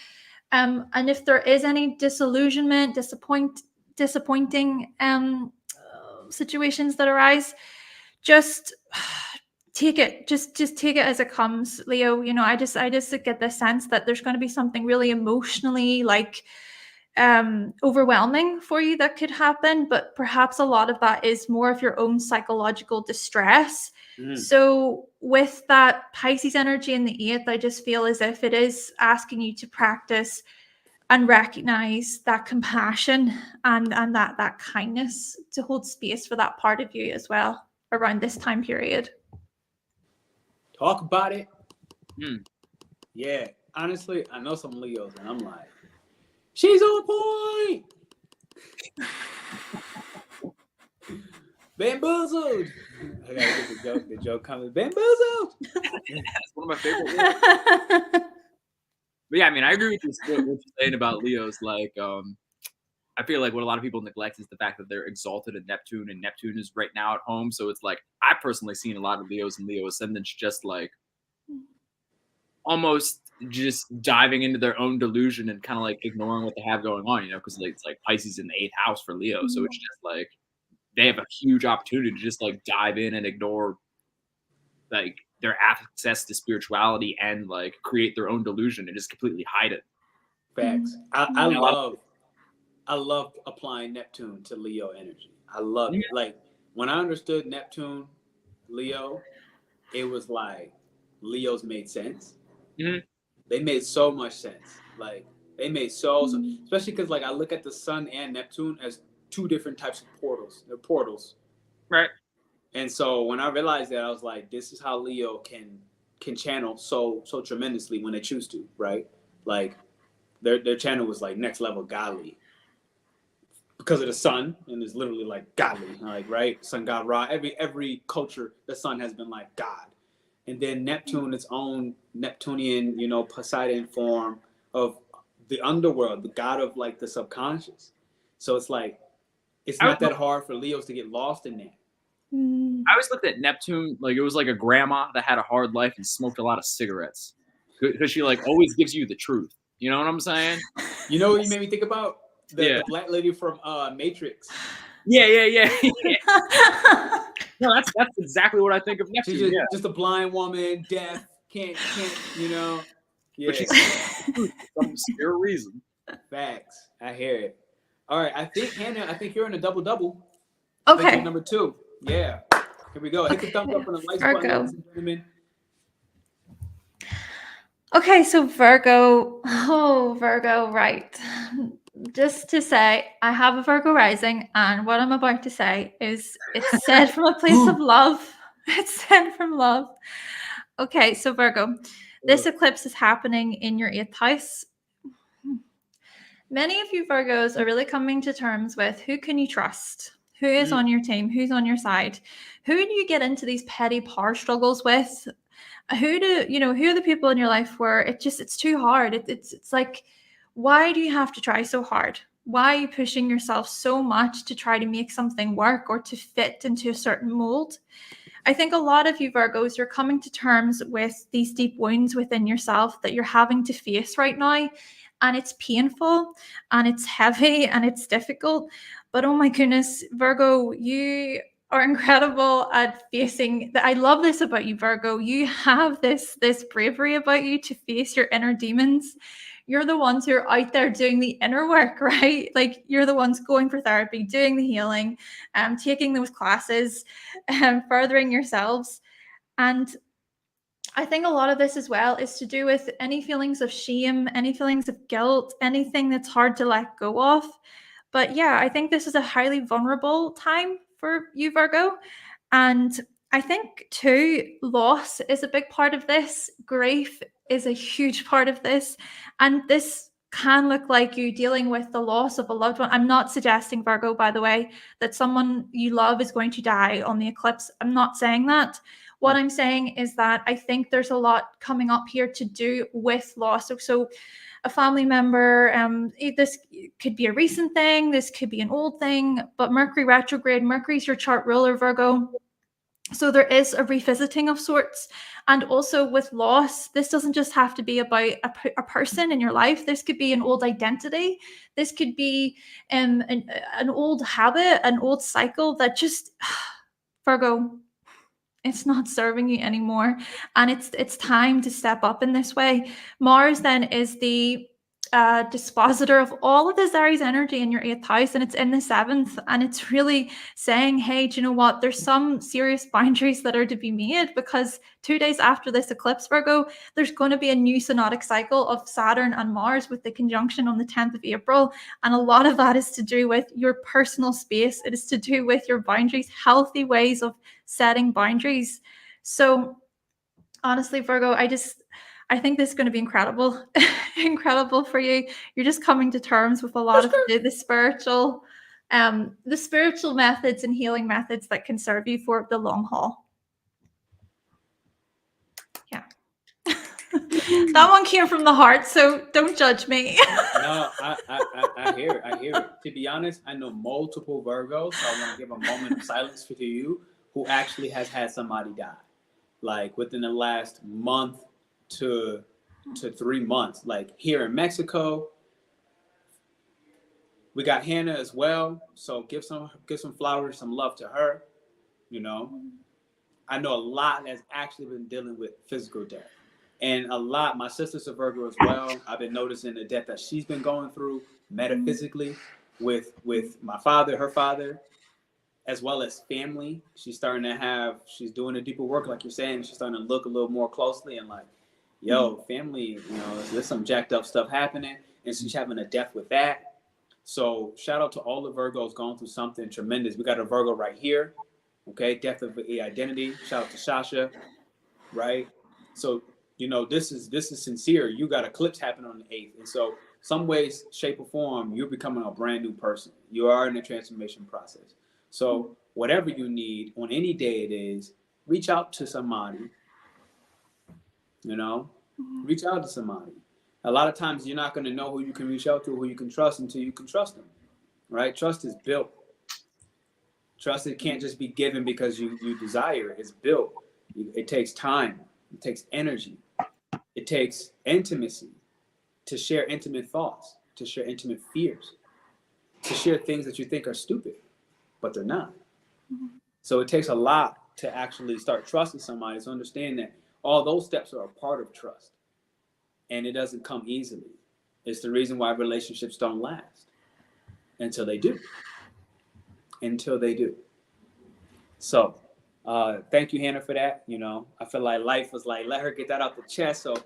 And if there is any disillusionment, disappointing situations that arise, just take it. Just take it as it comes, Leo. You know, I just get the sense that there's going to be something really emotionally like overwhelming for you that could happen, but perhaps a lot of that is more of your own psychological distress. So with that Pisces energy in the 8th, I just feel as if it is asking you to practice and recognize that compassion and that kindness, to hold space for that part of you as well around this time period. Talk about it. Yeah, honestly, I know some Leos, and I'm like, she's on point. Bamboozled. I gotta get the joke coming. Bamboozled. That's one of my favorite words. But yeah, I mean, I agree with what you're saying about Leos. Like, I feel like what a lot of people neglect is the fact that they're exalted in Neptune, and Neptune is right now at home. So it's like, I personally seen a lot of Leos and Leo ascendants just like almost just diving into their own delusion and kind of like ignoring what they have going on, you know, because like, it's like Pisces in the 8th house for Leo. So it's just like they have a huge opportunity to just like dive in and ignore like their access to spirituality and like create their own delusion and just completely hide it. Facts. I love applying Neptune to Leo energy. I love it. Like when I understood Neptune, Leo, it was like Leos made sense. They made so much sense. Like they made so especially because like I look at the Sun and Neptune as two different types of portals. They're portals. Right. And so when I realized that, I was like, this is how Leo can channel so tremendously when they choose to, right? Like their channel was like next level godly because of the sun, and it's literally like godly, like right, sun god Ra. Every culture, the sun has been like God, and then Neptune, its own Neptunian, you know, Poseidon form of the underworld, the god of like the subconscious. So it's like it's not that hard for Leos to get lost in that. I always looked at Neptune like it was like a grandma that had a hard life and smoked a lot of cigarettes because she like always gives you the truth. You know what I'm saying? You know what you made me think about? The black lady from Matrix. Yeah. No, that's exactly what I think of Neptune. She's just a blind woman, deaf, can't, you know. Yeah. But she's for some obscure reason. Facts. I hear it. All right, I think Hannah, you're in a double. Okay. Number 2. Yeah. Here we go. Hit the thumbs up on the likes button, ladies and gentlemen. Okay, so Virgo. Oh, Virgo, right. just to say, I have a Virgo rising, and what I'm about to say is it's said from a place of love. It's said from love. Okay, so Virgo, this eclipse is happening in your 8th house. Many of you Virgos are really coming to terms with who can you trust? Who is on your team? Who's on your side? Who do you get into these petty power struggles with? Who are the people in your life where it's too hard? It's like, why do you have to try so hard? Why are you pushing yourself so much to try to make something work or to fit into a certain mold? I think a lot of you Virgos, you're coming to terms with these deep wounds within yourself that you're having to face right now. And it's painful and it's heavy and it's difficult. But oh my goodness, Virgo, you are incredible at facing that. I love this about you, Virgo. You have this bravery about you to face your inner demons. You're the ones who are out there doing the inner work, right? Like you're the ones going for therapy, doing the healing, taking those classes, furthering yourselves. And I think a lot of this as well is to do with any feelings of shame, any feelings of guilt, anything that's hard to let go of. But yeah, I think this is a highly vulnerable time for you, Virgo. And I think too, loss is a big part of this. Grief is a huge part of this. And this can look like you dealing with the loss of a loved one. I'm not suggesting, Virgo, by the way, that someone you love is going to die on the eclipse. I'm not saying that. What I'm saying is that I think there's a lot coming up here to do with loss. So a family member, this could be a recent thing, this could be an old thing, but Mercury retrograde, Mercury's your chart ruler, Virgo. So there is a revisiting of sorts. And also with loss, this doesn't just have to be about a person in your life. This could be an old identity. This could be an old habit, an old cycle that just, Virgo, it's not serving you anymore. And it's time to step up in this way. Mars then is the dispositor of all of this Aries energy in your 8th house, and it's in the 7th, and it's really saying, hey, do you know what, there's some serious boundaries that are to be made, because 2 days after this eclipse, Virgo, there's going to be a new synodic cycle of Saturn and Mars with the conjunction on the 10th of April, and a lot of that is to do with your personal space. It is to do with your boundaries, healthy ways of setting boundaries. So honestly, Virgo, I think this is going to be incredible, incredible for you. You're just coming to terms with a lot of the spiritual methods and healing methods that can serve you for the long haul. Yeah. That one came from the heart, so don't judge me. No, I hear it. To be honest, I know multiple Virgos, so I want to give a moment of silence to you who actually has had somebody die, like within the last month to 3 months. Like here in Mexico, we got Hannah as well, so give some flowers, some love to her. You know, I know a lot has actually been dealing with physical death, and a lot. My sister's a Virgo as well. I've been noticing the death that she's been going through metaphysically with my father, her father, as well as family. She's doing a deeper work, like you're saying. She's starting to look a little more closely and like, yo, family, there's some jacked up stuff happening, and she's having a death with that. So shout out to all the Virgos going through something tremendous. We got a Virgo right here, okay? Death of the identity. Shout out to Sasha, right? So this is sincere. You got eclipse happening on the 8th, and so some ways, shape, or form, you're becoming a brand new person. You are in a transformation process. So whatever you need on any day it is, reach out to somebody. Reach out to somebody. A lot of times you're not going to know who you can reach out to, who you can trust, until you can trust them, right? Trust is built. Trust, it can't just be given because you desire it. It's built. It takes time. It takes energy. It takes intimacy to share intimate thoughts, to share intimate fears, to share things that you think are stupid, but they're not. So it takes a lot to actually start trusting somebody, to understand that all those steps are a part of trust. And it doesn't come easily. It's the reason why relationships don't last until they do. So thank you, Hannah, for that. I feel like life was like, let her get that out the chest. So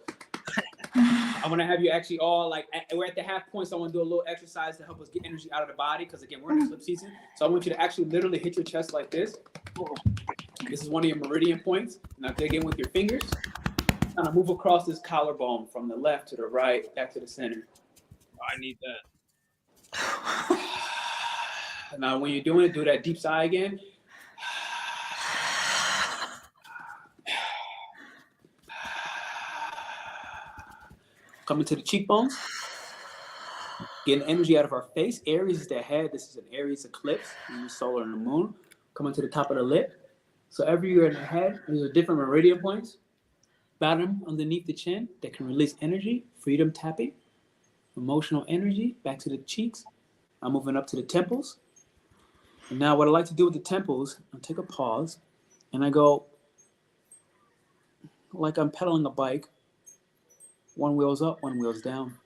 I want to have you actually all like, we're at the half point, so I want to do a little exercise to help us get energy out of the body. Because again, we're in eclipse season. So I want you to actually literally hit your chest like this. This is one of your meridian points. Now dig in with your fingers. Kind of move across this collarbone from the left to the right, back to the center. I need that. Now when you're doing it, do that deep sigh again. Coming to the cheekbones. Getting energy out of our face. Aries is the head. This is an Aries eclipse. The solar and the moon. Coming to the top of the lip. So every year in the head, these are different meridian points. Bottom underneath the chin that can release energy. Freedom tapping. Emotional energy. Back to the cheeks. I'm moving up to the temples. And now what I like to do with the temples, I'll take a pause. And I go like I'm pedaling a bike. One wheel's up, one wheel's down.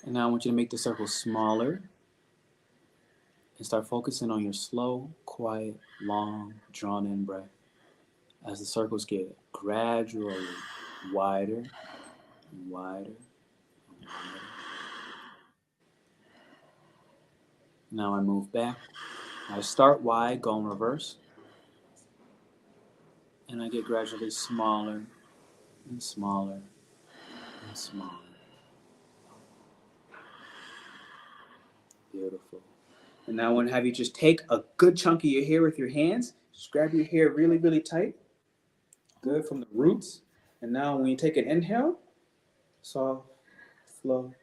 And now I want you to make the circle smaller and start focusing on your slow, quiet, long, drawn-in breath as the circles get gradually wider and wider and wider. Now I move back. I start wide, go in reverse. And I get gradually smaller and smaller and smaller. Beautiful. And now I want to have you just take a good chunk of your hair with your hands. Just grab your hair really, really tight. Good, from the roots. And now when you take an inhale, soft, slow,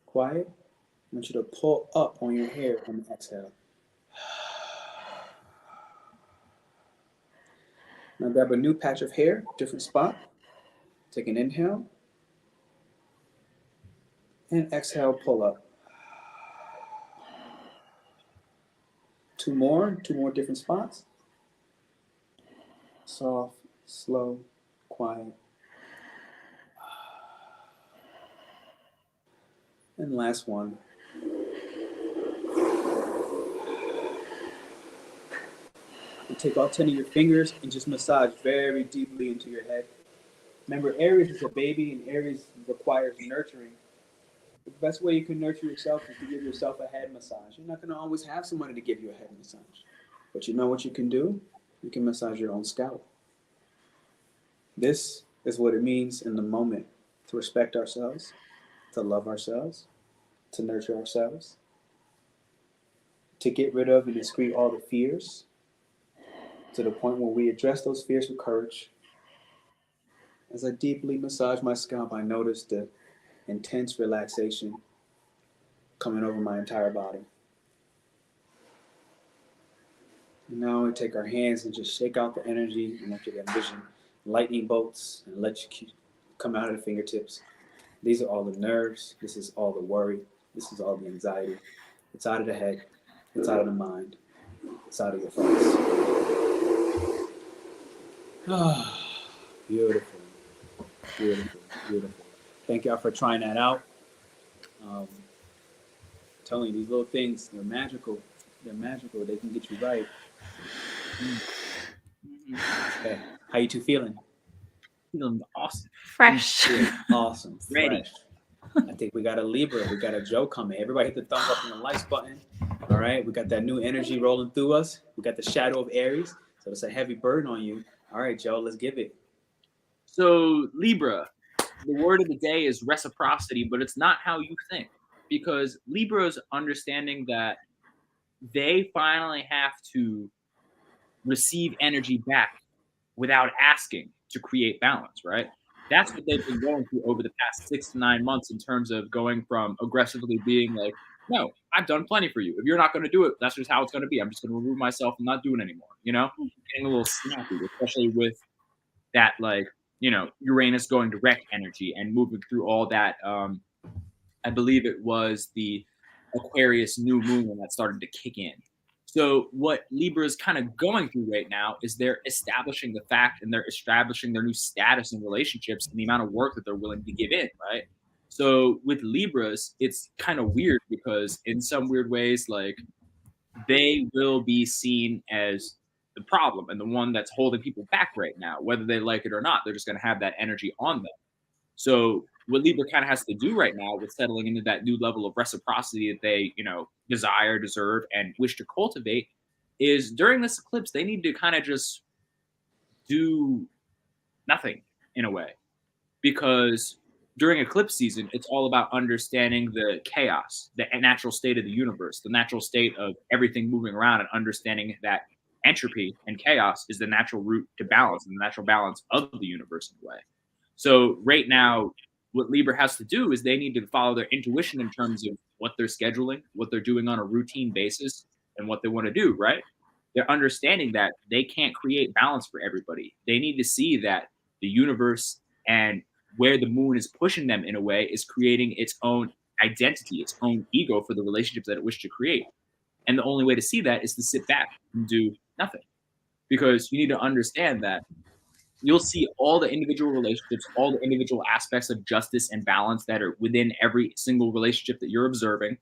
quiet, I want you to pull up on your hair on the exhale. Now grab a new patch of hair, different spot. Take an inhale. And exhale, pull up. Two more different spots. Soft, slow, quiet. And last one. And take all 10 of your fingers and just massage very deeply into your head. Remember, Aries is a baby and Aries requires nurturing. The best way you can nurture yourself is to give yourself a head massage. You're not going to always have somebody to give you a head massage. But you know what you can do? You can massage your own scalp. This is what it means in the moment to respect ourselves, to love ourselves, to nurture ourselves, to get rid of and excrete all the fears, to the point where we address those fears with courage. As I deeply massage my scalp, I notice the intense relaxation coming over my entire body. And now we take our hands and just shake out the energy. I want you to envision lightning bolts and let you come out of the fingertips. These are all the nerves. This is all the worry. This is all the anxiety. It's out of the head. It's out of the mind. It's out of your thoughts. Ah, beautiful. Beautiful, beautiful. Thank y'all for trying that out. I'm telling you, these little things, they're magical. They're magical. They can get you right. Okay. How you two feeling? Feeling awesome. Fresh. Awesome. Ready. Fresh. I think we got a Libra. We got a Joe coming. Everybody hit the thumbs up on the likes button. All right. We got that new energy rolling through us. We got the shadow of Aries. So it's a heavy burden on you. All right, Joe, let's give it. So Libra, the word of the day is reciprocity, but it's not how you think, because Libra's understanding that they finally have to receive energy back without asking to create balance, right? That's what they've been going through over the past 6 to 9 months in terms of going from aggressively being like, no, I've done plenty for you. If you're not going to do it, that's just how it's going to be. I'm just going to remove myself and not do it anymore, you know? Getting a little snappy, especially with that, like, you know, Uranus going direct energy and moving through all that. I believe it was the Aquarius new moon when that started to kick in. So what Libra is kind of going through right now is they're establishing the fact and they're establishing their new status in relationships and the amount of work that they're willing to give in, right? So with Libras, it's kind of weird because in some weird ways, like, they will be seen as the problem and the one that's holding people back right now, whether they like it or not. They're just going to have that energy on them. So what Libra kind of has to do right now with settling into that new level of reciprocity that they, desire, deserve, and wish to cultivate is during this eclipse, they need to kind of just do nothing in a way. Because during eclipse season, it's all about understanding the chaos, the natural state of the universe, the natural state of everything moving around, and understanding that entropy and chaos is the natural route to balance and the natural balance of the universe in a way. So right now, what Libra has to do is they need to follow their intuition in terms of what they're scheduling, what they're doing on a routine basis, and what they want to do, right? They're understanding that they can't create balance for everybody. They need to see that the universe and where the moon is pushing them in a way is creating its own identity, its own ego for the relationships that it wishes to create. And the only way to see that is to sit back and do nothing. Because you need to understand that you'll see all the individual relationships, all the individual aspects of justice and balance that are within every single relationship that you're observing,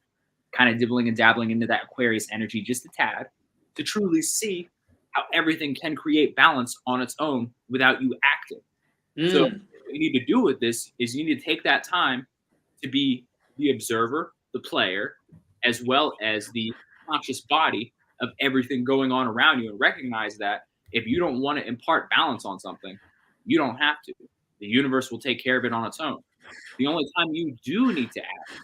kind of dibbling and dabbling into that Aquarius energy just a tad, to truly see how everything can create balance on its own without you acting. So what you need to do with this is you need to take that time to be the observer, the player, as well as the conscious body of everything going on around you, and recognize that if you don't want to impart balance on something, you don't have to. The universe will take care of it on its own. The only time you do need to act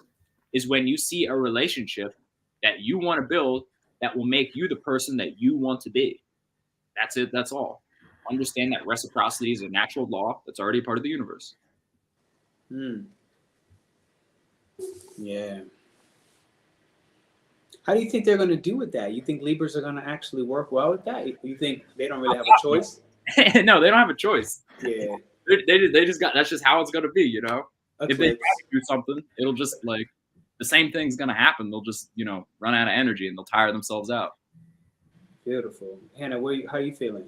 is when you see a relationship that you want to build that will make you the person that you want to be. That's it. That's all. Understand that reciprocity is a natural law that's already part of the universe. Yeah. How do you think they're going to do with that? You think Libras are going to actually work well with that? You think they don't really have a choice? No, they don't have a choice. Yeah. They just got, that's just how it's going to be, you know? Eclipse. If they try to do something, it'll just like, the same thing's going to happen. They'll just, run out of energy and they'll tire themselves out. Beautiful. Hannah, how are you feeling?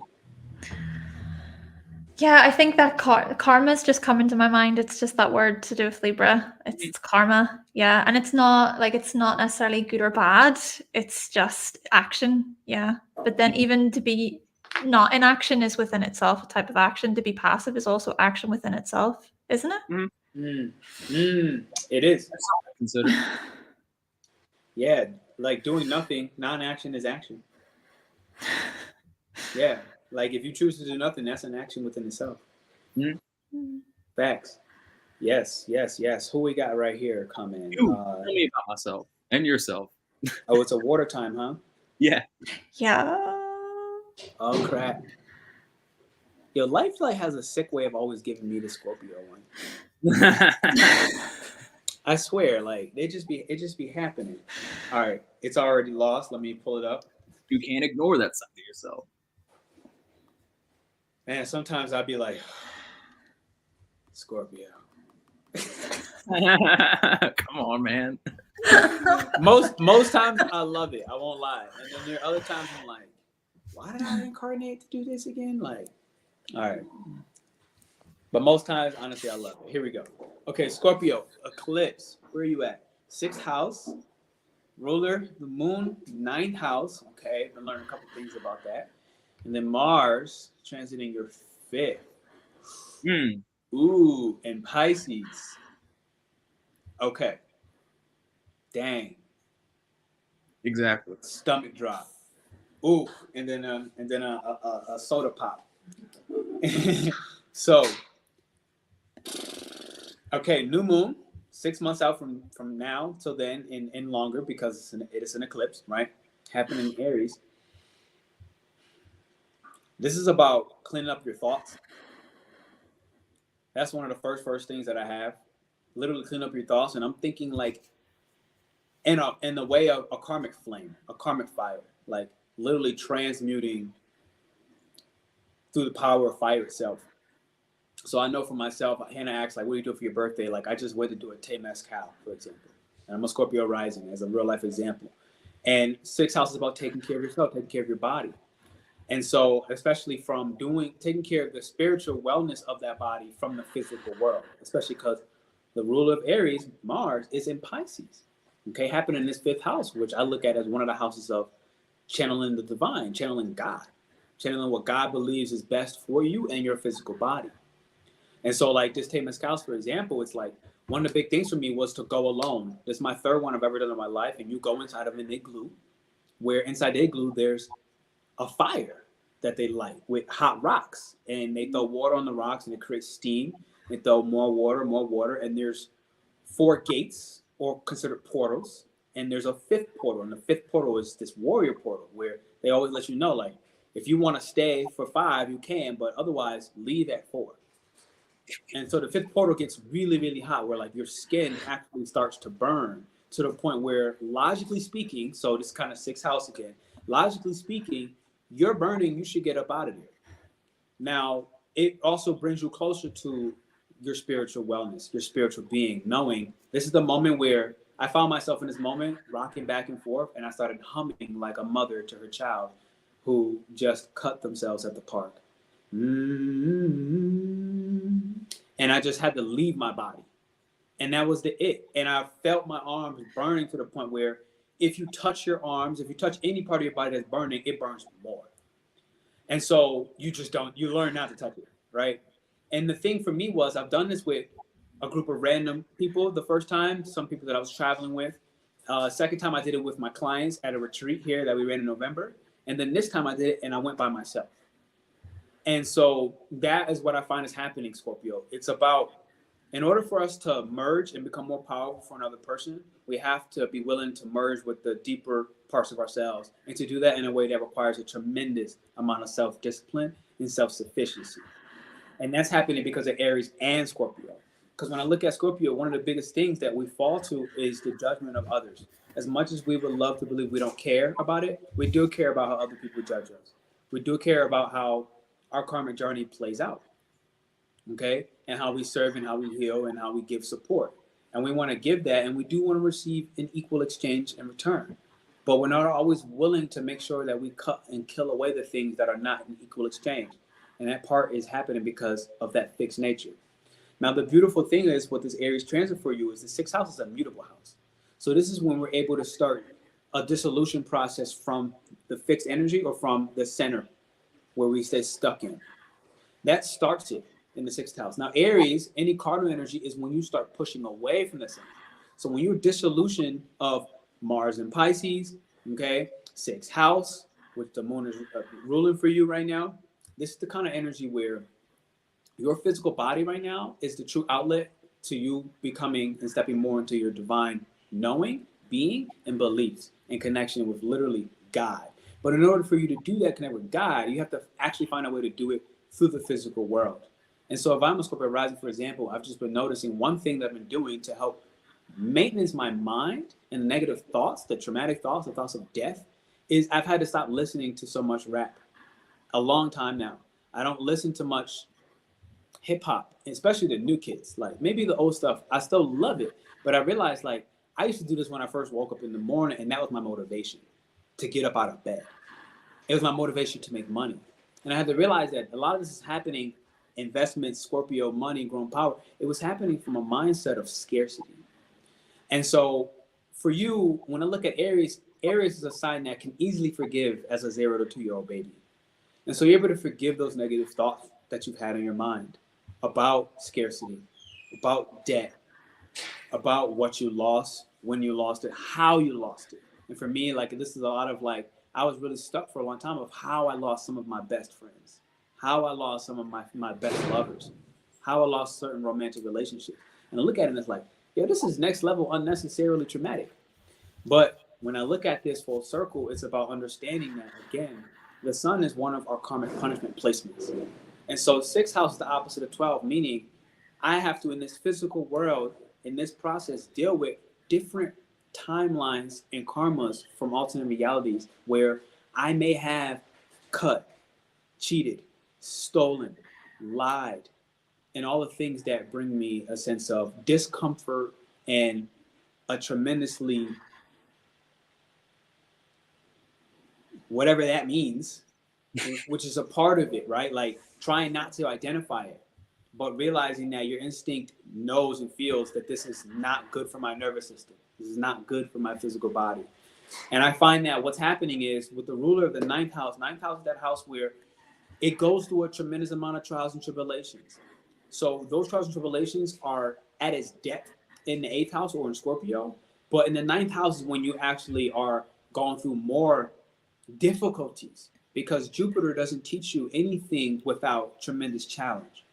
Yeah, I think that karma's just come into my mind. It's just that word to do with Libra. It's karma. Yeah. And it's not necessarily good or bad. It's just action. Yeah. But then even to be not in action is within itself a type of action. To be passive is also action within itself, isn't it? It is. That's all I consider. Yeah. Like doing nothing, non-action is action. Yeah. Like if you choose to do nothing, that's an action within itself. Facts. Yes. Who we got right here coming? Tell me about myself and yourself. Oh, it's a water time, huh? Yeah. Yeah. Oh crap. Yo, Lifelight has a sick way of always giving me the Scorpio one. I swear, like it just be happening. All right, it's already lost. Let me pull it up. You can't ignore that side of yourself. Man, sometimes I'll be like, Scorpio. Come on, man. Most times I love it. I won't lie. And then there are other times I'm like, why did I incarnate to do this again? Like, all right. But most times, honestly, I love it. Here we go. Okay, Scorpio, eclipse. Where are you at? 6th house. Ruler, the moon, 9th house. Okay, been learning a couple things about that. And then Mars transiting your 5th. Ooh, and Pisces. Okay. Dang. Exactly. Stomach drop. Ooh, and then a soda pop. So, okay, new moon, 6 months out from now till then, and longer because it is an eclipse, right? Happening in Aries. This is about cleaning up your thoughts. That's one of the first things that I have. Literally clean up your thoughts, and I'm thinking like in the way of a karmic flame, a karmic fire, like literally transmuting through the power of fire itself. So I know for myself, Hannah asks, like, what do you do for your birthday? Like, I just went to do a Temazcal, for example. And I'm a Scorpio rising as a real life example. And 6th house is about taking care of yourself, taking care of your body. And so, especially from taking care of the spiritual wellness of that body from the physical world, especially because the ruler of Aries, Mars, is in Pisces. Okay, happening in this 5th house, which I look at as one of the houses of channeling the divine, channeling God, channeling what God believes is best for you and your physical body. And so like this Temescal's, for example, it's like one of the big things for me was to go alone. This is my third one I've ever done in my life. And you go inside of an igloo, where inside the igloo, there's a fire that they light with hot rocks. And they throw water on the rocks and it creates steam. They throw more water. And there's 4 gates, or considered portals. And there's a 5th portal. And the 5th portal is this warrior portal where they always let you know, like, if you want to stay for 5, you can, but otherwise leave at 4. And so the 5th portal gets really, really hot, where like your skin actually starts to burn to the point where, logically speaking, so this is kind of 6th house again, logically speaking, you're burning, you should get up out of there. Now, it also brings you closer to your spiritual wellness, your spiritual being, knowing this is the moment where I found myself in this moment rocking back and forth, and I started humming like a mother to her child who just cut themselves at the park. And I just had to leave my body. And that was it. And I felt my arms burning to the point where if you touch your arms, if you touch any part of your body that's burning, it burns more. And so you learn not to touch it, right? And the thing for me was, I've done this with a group of random people the first time, some people that I was traveling with. Second time I did it with my clients at a retreat here that we ran in November. And then this time I did it and I went by myself. And so that is what I find is happening, Scorpio. It's about, in order for us to merge and become more powerful for another person, we have to be willing to merge with the deeper parts of ourselves. And to do that in a way that requires a tremendous amount of self-discipline and self-sufficiency. And that's happening because of Aries and Scorpio. Because when I look at Scorpio, one of the biggest things that we fall to is the judgment of others. As much as we would love to believe we don't care about it, we do care about how other people judge us. We do care about how our karmic journey plays out, okay? And how we serve and how we heal and how we give support. And we want to give that, and we do want to receive an equal exchange in return. But we're not always willing to make sure that we cut and kill away the things that are not in equal exchange. And that part is happening because of that fixed nature. Now, the beautiful thing is, what this Aries transit for you is the 6th house is a mutable house. So this is when we're able to start a dissolution process from the fixed energy or from the center where we stay stuck in. That starts it in the 6th house. Now, Aries, any cardinal energy, is when you start pushing away from the center. So when you're dissolution of Mars and Pisces, okay, 6th house, which the moon is ruling for you right now, this is the kind of energy where your physical body right now is the true outlet to you becoming and stepping more into your divine knowing, being, and beliefs in connection with literally God. But in order for you to do that, connect with God, you have to actually find a way to do it through the physical world. And so if I'm a Scorpio rising, for example, I've just been noticing one thing that I've been doing to help maintenance my mind and the negative thoughts, the traumatic thoughts, the thoughts of death, is I've had to stop listening to so much rap. A long time now. I don't listen to much hip hop, especially the new kids. Like maybe the old stuff, I still love it. But I realized, like, I used to do this when I first woke up in the morning, and that was my motivation to get up out of bed. It was my motivation to make money. And I had to realize that a lot of this is happening, investment, Scorpio, money, growing power. It was happening from a mindset of scarcity. And so for you, when I look at Aries, Aries is a sign that can easily forgive as a 0 to 2-year-old baby. And so you're able to forgive those negative thoughts that you've had in your mind about scarcity, about debt, about what you lost, when you lost it, how you lost it. And for me, like, this is a lot of, like, I was really stuck for a long time of how I lost some of my best friends, how I lost some of my best lovers, how I lost certain romantic relationships. And I look at it and it's like, yo, this is next level unnecessarily traumatic. But when I look at this full circle, it's about understanding that, again, the sun is one of our karmic punishment placements. And so 6th house is the opposite of 12, meaning I have to, in this physical world, in this process, deal with different timelines and karmas from alternate realities where I may have cut, cheated, stolen, lied, and all the things that bring me a sense of discomfort and a tremendously, whatever that means, which is a part of it, right? Like trying not to identify it, but realizing that your instinct knows and feels that this is not good for my nervous system. This is not good for my physical body. And I find that what's happening is with the ruler of the 9th house is that house where it goes through a tremendous amount of trials and tribulations. So those trials and tribulations are at its depth in the 8th house or in Scorpio. But in the 9th house is when you actually are going through more difficulties, because Jupiter doesn't teach you anything without tremendous challenge.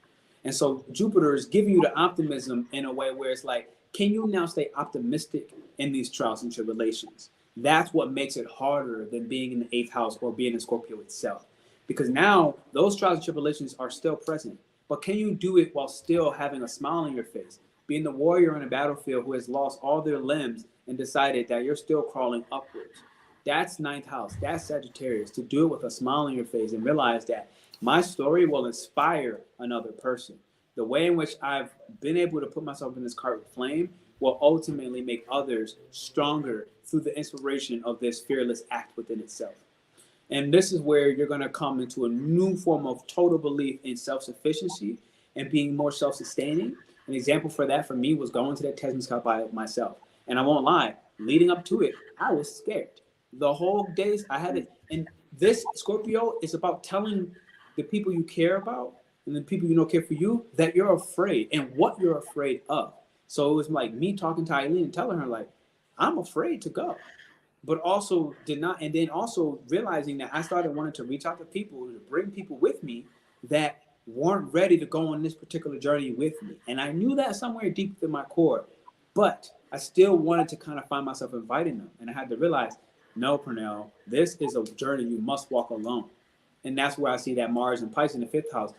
And so Jupiter is giving you the optimism in a way where it's like, can you now stay optimistic in these trials and tribulations? That's what makes it harder than being in the 8th house or being in Scorpio itself. Because now those trials and tribulations are still present. But can you do it while still having a smile on your face? Being the warrior on a battlefield who has lost all their limbs and decided that you're still crawling upwards. That's 9th house. That's Sagittarius. To do it with a smile on your face and realize that my story will inspire another person. The way in which I've been able to put myself in this cart with flame will ultimately make others stronger through the inspiration of this fearless act within itself. And this is where you're going to come into a new form of total belief in self-sufficiency and being more self-sustaining. An example for that for me was going to that Tesla by myself. And I won't lie, leading up to it, I was scared. The whole days I had it. And this Scorpio is about telling the people you care about and the people you know care for you that you're afraid and what you're afraid of. So it was like me talking to Eileen and telling her, like, I'm afraid to go. But also did not, and then also realizing that I started wanting to reach out to people, to bring people with me that weren't ready to go on this particular journey with me. And I knew that somewhere deep in my core, but I still wanted to kind of find myself inviting them. And I had to realize, no, Pernell, this is a journey you must walk alone. And that's where I see that Mars and Pisces in the 5th house,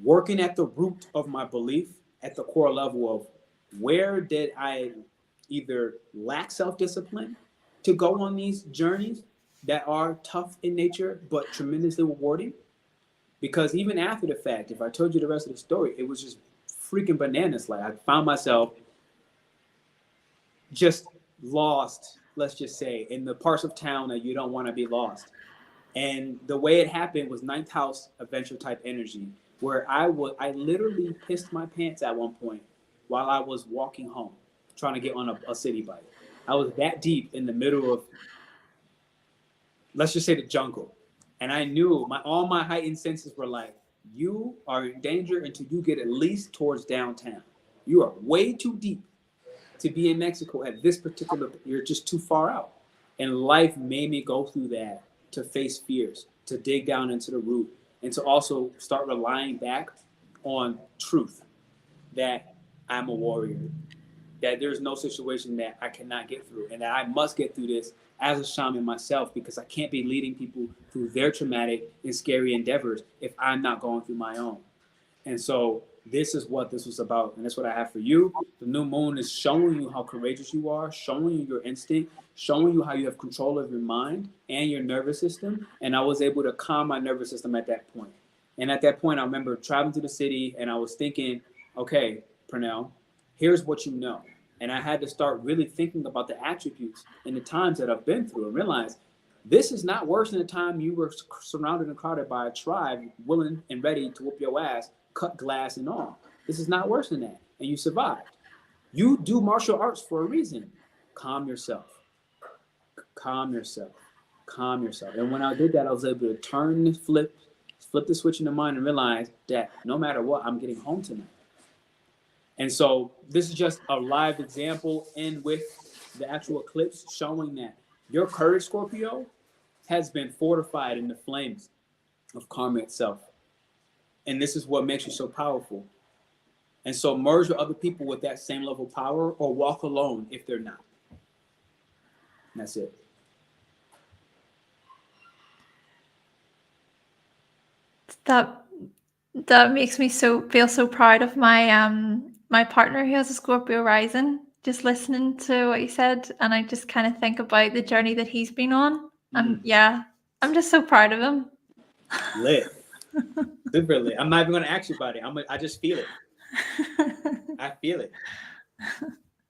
working at the root of my belief, at the core level of where did I either lack self-discipline to go on these journeys that are tough in nature, but tremendously rewarding. Because even after the fact, if I told you the rest of the story, it was just freaking bananas. Like I found myself just lost, let's just say, in the parts of town that you don't want to be lost. And the way it happened was 9th house adventure type energy, where I literally pissed my pants at one point while I was walking home, trying to get on a city bike. I was that deep in the middle of, let's just say, the jungle. And I knew all my heightened senses were like, you are in danger until you get at least towards downtown. You are way too deep to be in Mexico at this particular, you're just too far out. And life made me go through that to face fears, to dig down into the root, and to also start relying back on truth, that I'm a warrior, that there's no situation that I cannot get through, and that I must get through this as a shaman myself, because I can't be leading people through their traumatic and scary endeavors if I'm not going through my own. And so this is what this was about, and that's what I have for you. The new moon is showing you how courageous you are, showing you your instinct, showing you how you have control of your mind and your nervous system. And I was able to calm my nervous system at that point. And at that point, I remember traveling to the city, and I was thinking, okay, Pernell, here's what you know. And I had to start really thinking about the attributes and the times that I've been through and realize this is not worse than the time you were surrounded and crowded by a tribe willing and ready to whoop your ass, cut glass and all. This is not worse than that. And you survived. You do martial arts for a reason. Calm yourself. Calm yourself. Calm yourself. And when I did that, I was able to turn the flip the switch in the mind and realize that no matter what, I'm getting home tonight. And so this is just a live example in with the actual eclipse showing that your courage, Scorpio, has been fortified in the flames of karma itself. And this is what makes you so powerful. And so merge with other people with that same level of power, or walk alone if they're not. And that's it. That makes me feel so proud of my my partner who has a Scorpio rising. Just listening to what you said, and I just kind of think about the journey that he's been on. Yeah, I'm just so proud of him. Lit. Super lit. I'm not even going to ask you about it. I just feel it. I feel it.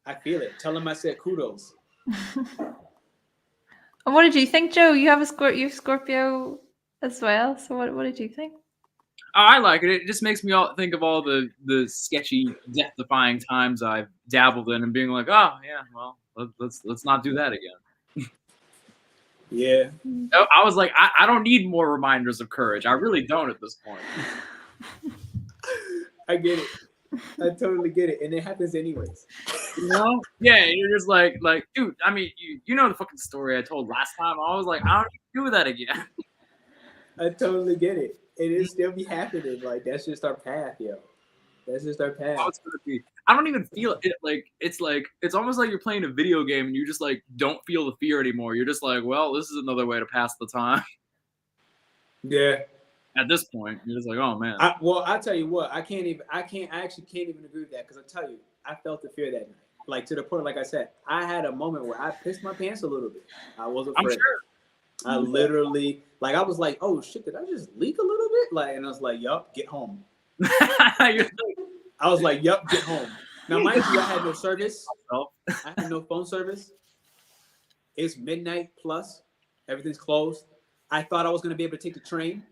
I feel it. Tell him I said kudos. And what did you think, Joe? You have a Scorpio as well. So what did you think? I like it. It just makes me think of all the sketchy, death-defying times I've dabbled in, and being like, oh yeah, well, let's not do that again. Yeah. I was like, I don't need more reminders of courage. I really don't at this point. I get it. I totally get it, and it happens anyways. You know? Yeah, you're just like, dude. I mean, you know the fucking story I told last time. I was like, I don't need to do that again. I totally get it. It still be happening. Like that's just our path, yo. That's just our path. How it's gonna be. I don't even feel it. Like it's almost like you're playing a video game and you just like don't feel the fear anymore. You're just like, well, this is another way to pass the time. Yeah. At this point, you're just like, oh man. I'll tell you what. I actually can't even agree with that because I tell you, I felt the fear that night. Like to the point, like I said, I had a moment where I pissed my pants a little bit. I was afraid. I'm sure. I literally, like, I was like, oh shit, did I just leak a little bit? Like, and I was like, yup, get home. I was like, yup, get home. Now, mind you, I had no service. I had no phone service. It's midnight plus. Everything's closed. I thought I was gonna be able to take the train,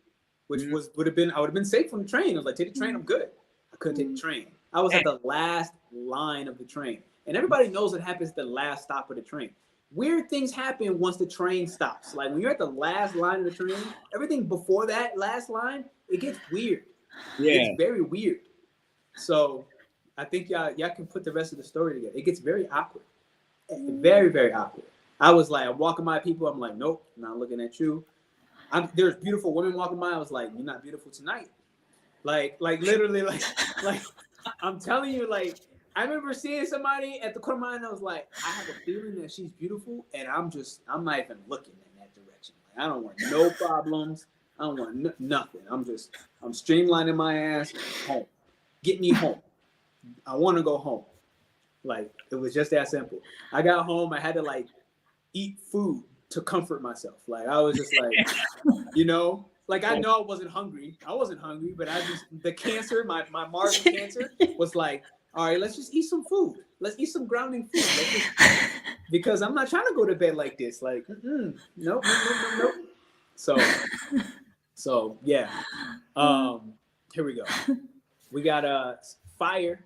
which I would have been safe on the train. I was like, take the train, I'm good. I couldn't take the train. I was at the last line of the train. And everybody knows what happens at the last stop of the train. Weird things happen once the train stops. Like when you're at the last line of the train, everything before that last line, it gets weird. Yeah. It's very weird. So I think y'all can put the rest of the story together. It gets very awkward. Very, very awkward. I was like, I'm walking by people. I'm like, nope, not looking at you. There's beautiful women walking by. I was like, you're not beautiful tonight. Like literally, like I'm telling you, like, I remember seeing somebody at the corner of my eye and I was like, I have a feeling that she's beautiful, and I'm not even looking in that direction. Like, I don't want no problems. I don't want nothing. I'm streamlining my ass home. Get me home. I want to go home. Like, it was just that simple. I got home. I had to like eat food to comfort myself. Like, I was just like, you know, like I know I wasn't hungry. But the cancer, my Mars cancer was like, all right, let's just eat some food. Let's eat some grounding food. Because I'm not trying to go to bed like this. Like, nope. So yeah. Here we go. We got fire.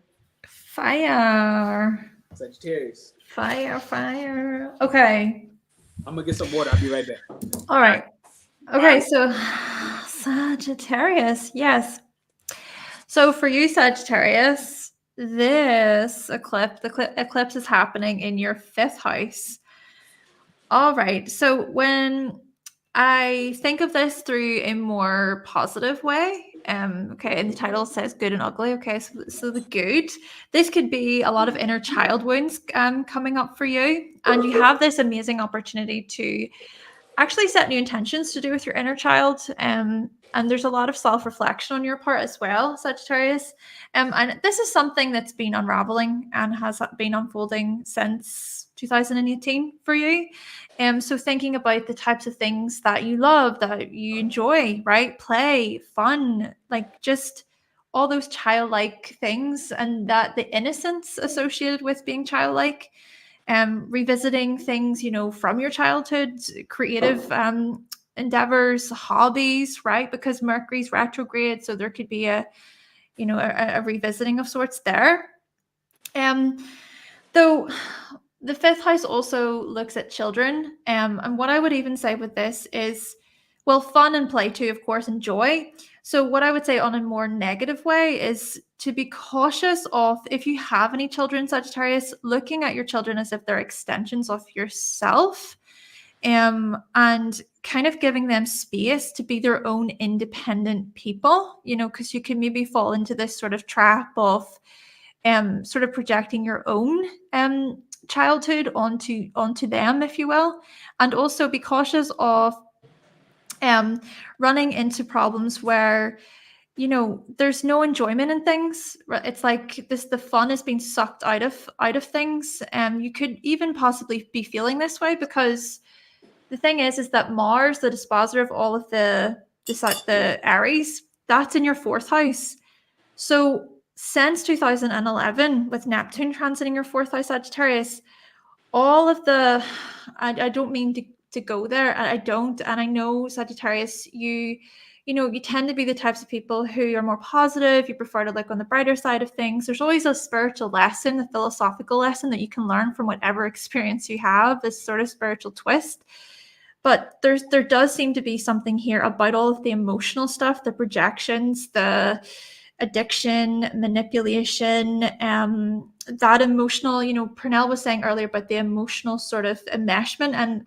Sagittarius. Fire. Okay. I'm gonna get some water. I'll be right back. All right. Okay, so Sagittarius, yes. So for you, Sagittarius, this eclipse is happening in your 5th house. All right. So when I think of this through a more positive way, okay, and the title says good and ugly. Okay, so the good, this could be a lot of inner child wounds coming up for you, and you have this amazing opportunity to actually set new intentions to do with your inner child. And there's a lot of self-reflection on your part as well, Sagittarius. And this is something that's been unraveling and has been unfolding since 2018 for you. So thinking about the types of things that you love, that you enjoy, right? Play, fun, like just all those childlike things, and that the innocence associated with being childlike. Revisiting things, you know, from your childhood, creative endeavors, hobbies, right? Because Mercury's retrograde, so there could be a revisiting of sorts there. Though the 5th house also looks at children, and what I would even say with this is, well, fun and play too, of course, and joy. So what I would say on a more negative way is to be cautious of, if you have any children, Sagittarius, looking at your children as if they're extensions of yourself, and kind of giving them space to be their own independent people, you know, because you can maybe fall into this sort of trap of sort of projecting your own childhood onto them, if you will. And also be cautious of running into problems where, you know, there's no enjoyment in things. It's like the fun is being sucked out of things. You could even possibly be feeling this way because the thing is that Mars, the disposer of all of the Aries, that's in your 4th house. So since 2011, with Neptune transiting your 4th house, Sagittarius, all of the, I don't mean to go there, I don't, and I know, Sagittarius, you tend to be the types of people who are more positive. You prefer to look on the brighter side of things. There's always a spiritual lesson, a philosophical lesson that you can learn from whatever experience you have, this sort of spiritual twist. But there does seem to be something here about all of the emotional stuff, the projections, the addiction, manipulation, that emotional, Pernell was saying earlier about the emotional sort of enmeshment, and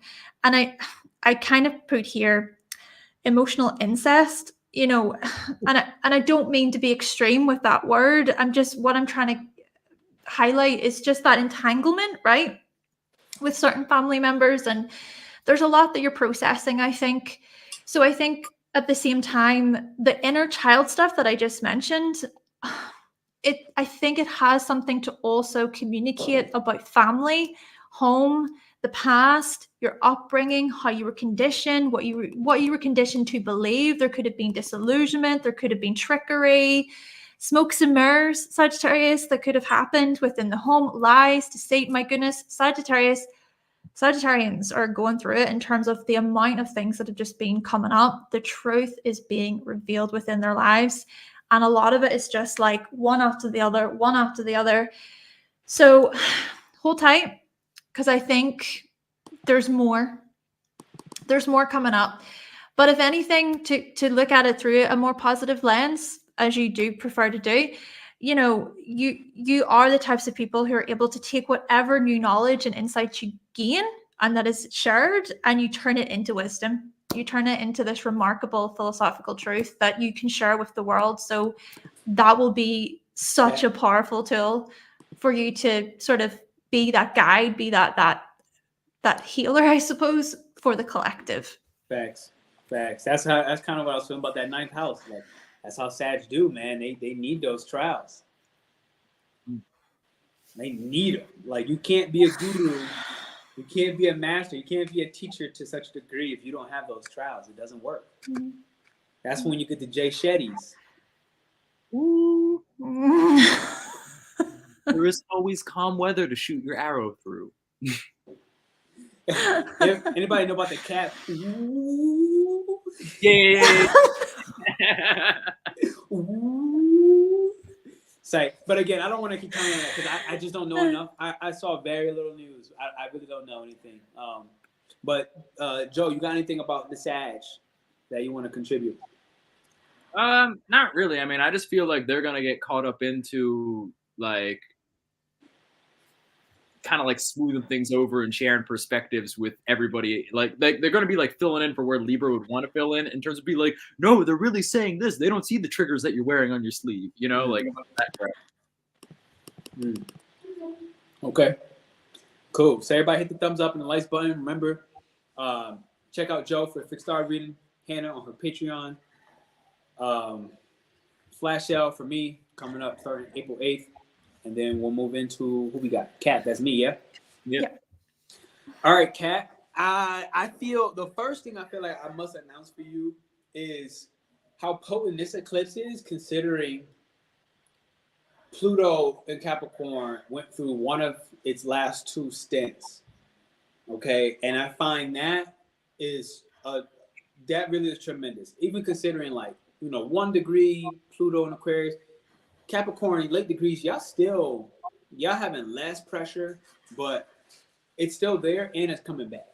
I kind of put here emotional incest, and I don't mean to be extreme with that word. What I'm trying to highlight is just that entanglement, right, with certain family members, and there's a lot that you're processing, I think. So I think at the same time, the inner child stuff that I just mentioned, I think it has something to also communicate about family, home, the past, your upbringing, how you were conditioned, what you were conditioned to believe. There could have been disillusionment, there could have been trickery, smokes and mirrors, Sagittarius, that could have happened within the home, lies, deceit. My goodness, Sagittarians are going through it in terms of the amount of things that have just been coming up. The truth is being revealed within their lives. And a lot of it is just like one after the other, one after the other. So hold tight, because I think there's more. There's more coming up. But if anything, to look at it through a more positive lens, as you do prefer to do, you are the types of people who are able to take whatever new knowledge and insights you gain and that is shared, and you turn it into wisdom. You turn it into this remarkable philosophical truth that you can share with the world. So that will be such a powerful tool for you to sort of be that guide, be that healer, I suppose, for the collective. Facts. That's kind of what I was feeling about that ninth house. Like, that's how Sag do, man. They need those trials. They need them. Like, you can't be a guru, you can't be a master, you can't be a teacher to such a degree if you don't have those trials. It doesn't work. Mm-hmm. That's when you get the Jay Shetty's. Ooh. There is always calm weather to shoot your arrow through. Anybody know about the cat? Ooh. Yeah. Ooh. Say, but again, I don't want to keep telling that because I just don't know enough. I saw very little news. I really don't know anything. But Joe, you got anything about the Sag that you want to contribute? Not really. I mean, I just feel like they're gonna get caught up into like kind of like smoothing things over and sharing perspectives with everybody. Like they're going to be like filling in for where Libra would want to fill in terms of be like, no, they're really saying this. They don't see the triggers that you're wearing on your sleeve, like that crap. Okay, cool. So everybody hit the thumbs up and the likes button. Remember, check out Joe for a fixedstar reading, Hannah on her Patreon. Flash sale for me coming up starting April 8th. And then we'll move into who we got. Kat, that's me, yeah? Yeah. All right, Kat. I feel the first thing I feel like I must announce for you is how potent this eclipse is, considering Pluto in Capricorn went through one of its last two stints. Okay, and I find that really is tremendous. Even considering 1 degree Pluto in Aquarius. Capricorn, late degrees, y'all having less pressure, but it's still there and it's coming back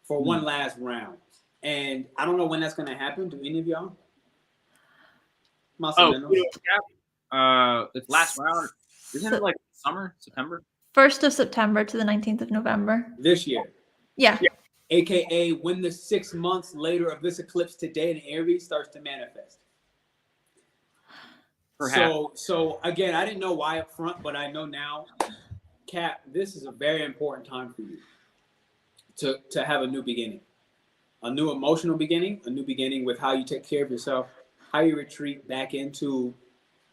for one last round. And I don't know when that's going to happen. Do any of y'all? It's last round. Isn't it like summer, September? 1st of September to the 19th of November. This year. Yeah. AKA when the 6 months later of this eclipse today in Aries starts to manifest. Perhaps. So again, I didn't know why up front, but I know now, Kat, this is a very important time for you to have a new beginning, a new emotional beginning, a new beginning with how you take care of yourself, how you retreat back into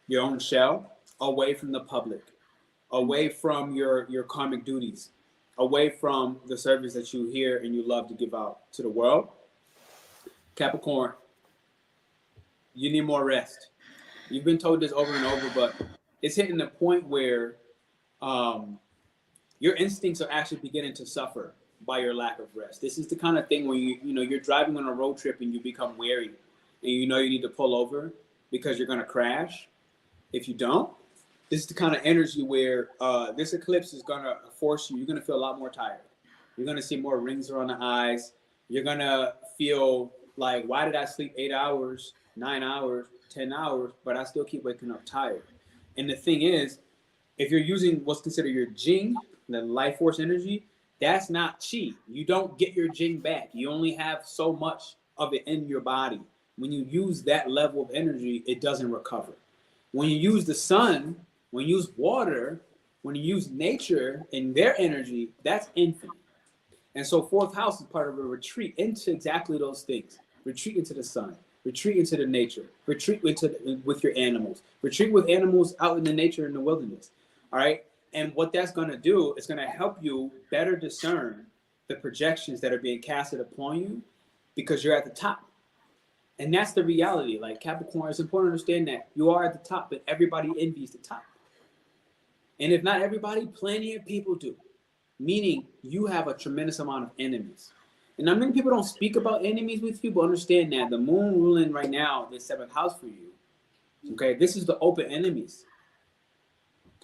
your own shell, away from the public, away from your karmic duties, away from the service that you hear and you love to give out to the world. Capricorn, you need more rest. You've been told this over and over, but it's hitting the point where your instincts are actually beginning to suffer by your lack of rest. This is the kind of thing when you're driving on a road trip and you become weary and you need to pull over because you're going to crash. If you don't, this is the kind of energy where this eclipse is going to force you. You're going to feel a lot more tired. You're going to see more rings around the eyes. You're going to feel like, why did I sleep 8 hours, 9 hours, 10 hours, but I still keep waking up tired? And the thing is, if you're using what's considered your Jing, the life force energy, that's not chi. You don't get your Jing back. You only have so much of it in your body. When you use that level of energy, it doesn't recover. When you use the sun, when you use water, when you use nature and their energy, that's infinite. And so fourth house is part of a retreat into exactly those things. Retreat into the sun, retreat into the nature, retreat with your animals, retreat with animals out in the nature in the wilderness. All right. And what that's going to do is going to help you better discern the projections that are being casted upon you because you're at the top. And that's the reality. Like Capricorn, it's important to understand that you are at the top, but everybody envies the top. And if not everybody, plenty of people do. Meaning you have a tremendous amount of enemies. And many people don't speak about enemies with you, but understand that the moon ruling right now, the seventh house for you. Okay, this is the open enemies.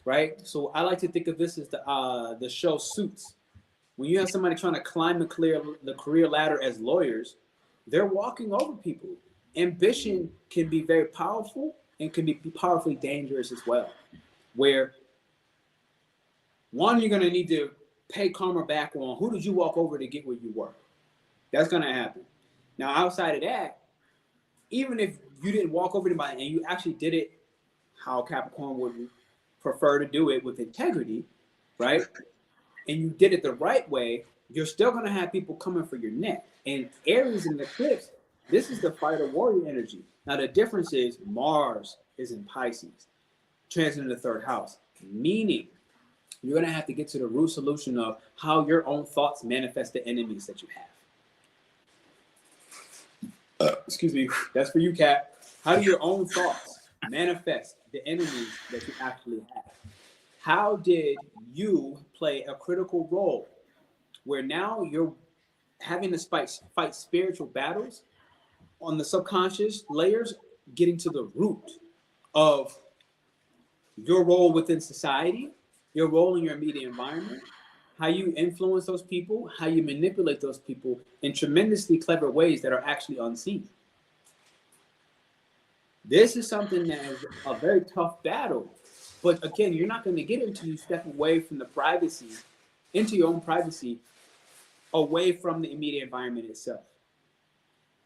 Right? So I like to think of this as the show Suits. When you have somebody trying to climb the career ladder as lawyers, they're walking over people. Ambition can be very powerful and can be powerfully dangerous as well. Where one, you're going to need to pay karma back on who did you walk over to get where you were. That's going to happen. Now, outside of that, even if you didn't walk over to anybody and you actually did it how Capricorn would prefer to do it with integrity, right? And you did it the right way, you're still going to have people coming for your neck. And Aries in the eclipse, this is the fighter warrior energy. Now, the difference is Mars is in Pisces, transiting the third house, meaning you're going to have to get to the root solution of how your own thoughts manifest the enemies that you have. Excuse me. That's for you, Kat. How do your own thoughts manifest the enemies that you actually have? How did you play a critical role where now you're having to fight spiritual battles on the subconscious layers, getting to the root of your role within society, your role in your immediate environment, how you influence those people, how you manipulate those people in tremendously clever ways that are actually unseen. This is something that is a very tough battle. But again, you're not going to get it until you step away from the privacy, into your own privacy, away from the immediate environment itself.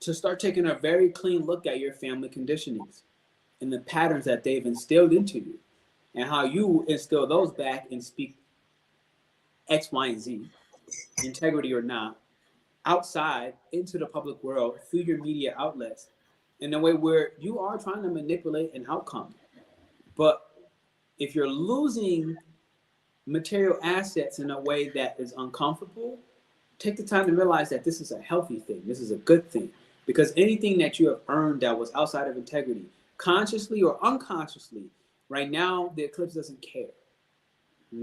To start taking a very clean look at your family conditionings and the patterns that they've instilled into you and how you instill those back and speak X, Y, and Z, integrity or not, outside into the public world through your media outlets in a way where you are trying to manipulate an outcome. But if you're losing material assets in a way that is uncomfortable, take the time to realize that this is a healthy thing. This is a good thing. Because anything that you have earned that was outside of integrity, consciously or unconsciously, right now, the eclipse doesn't care.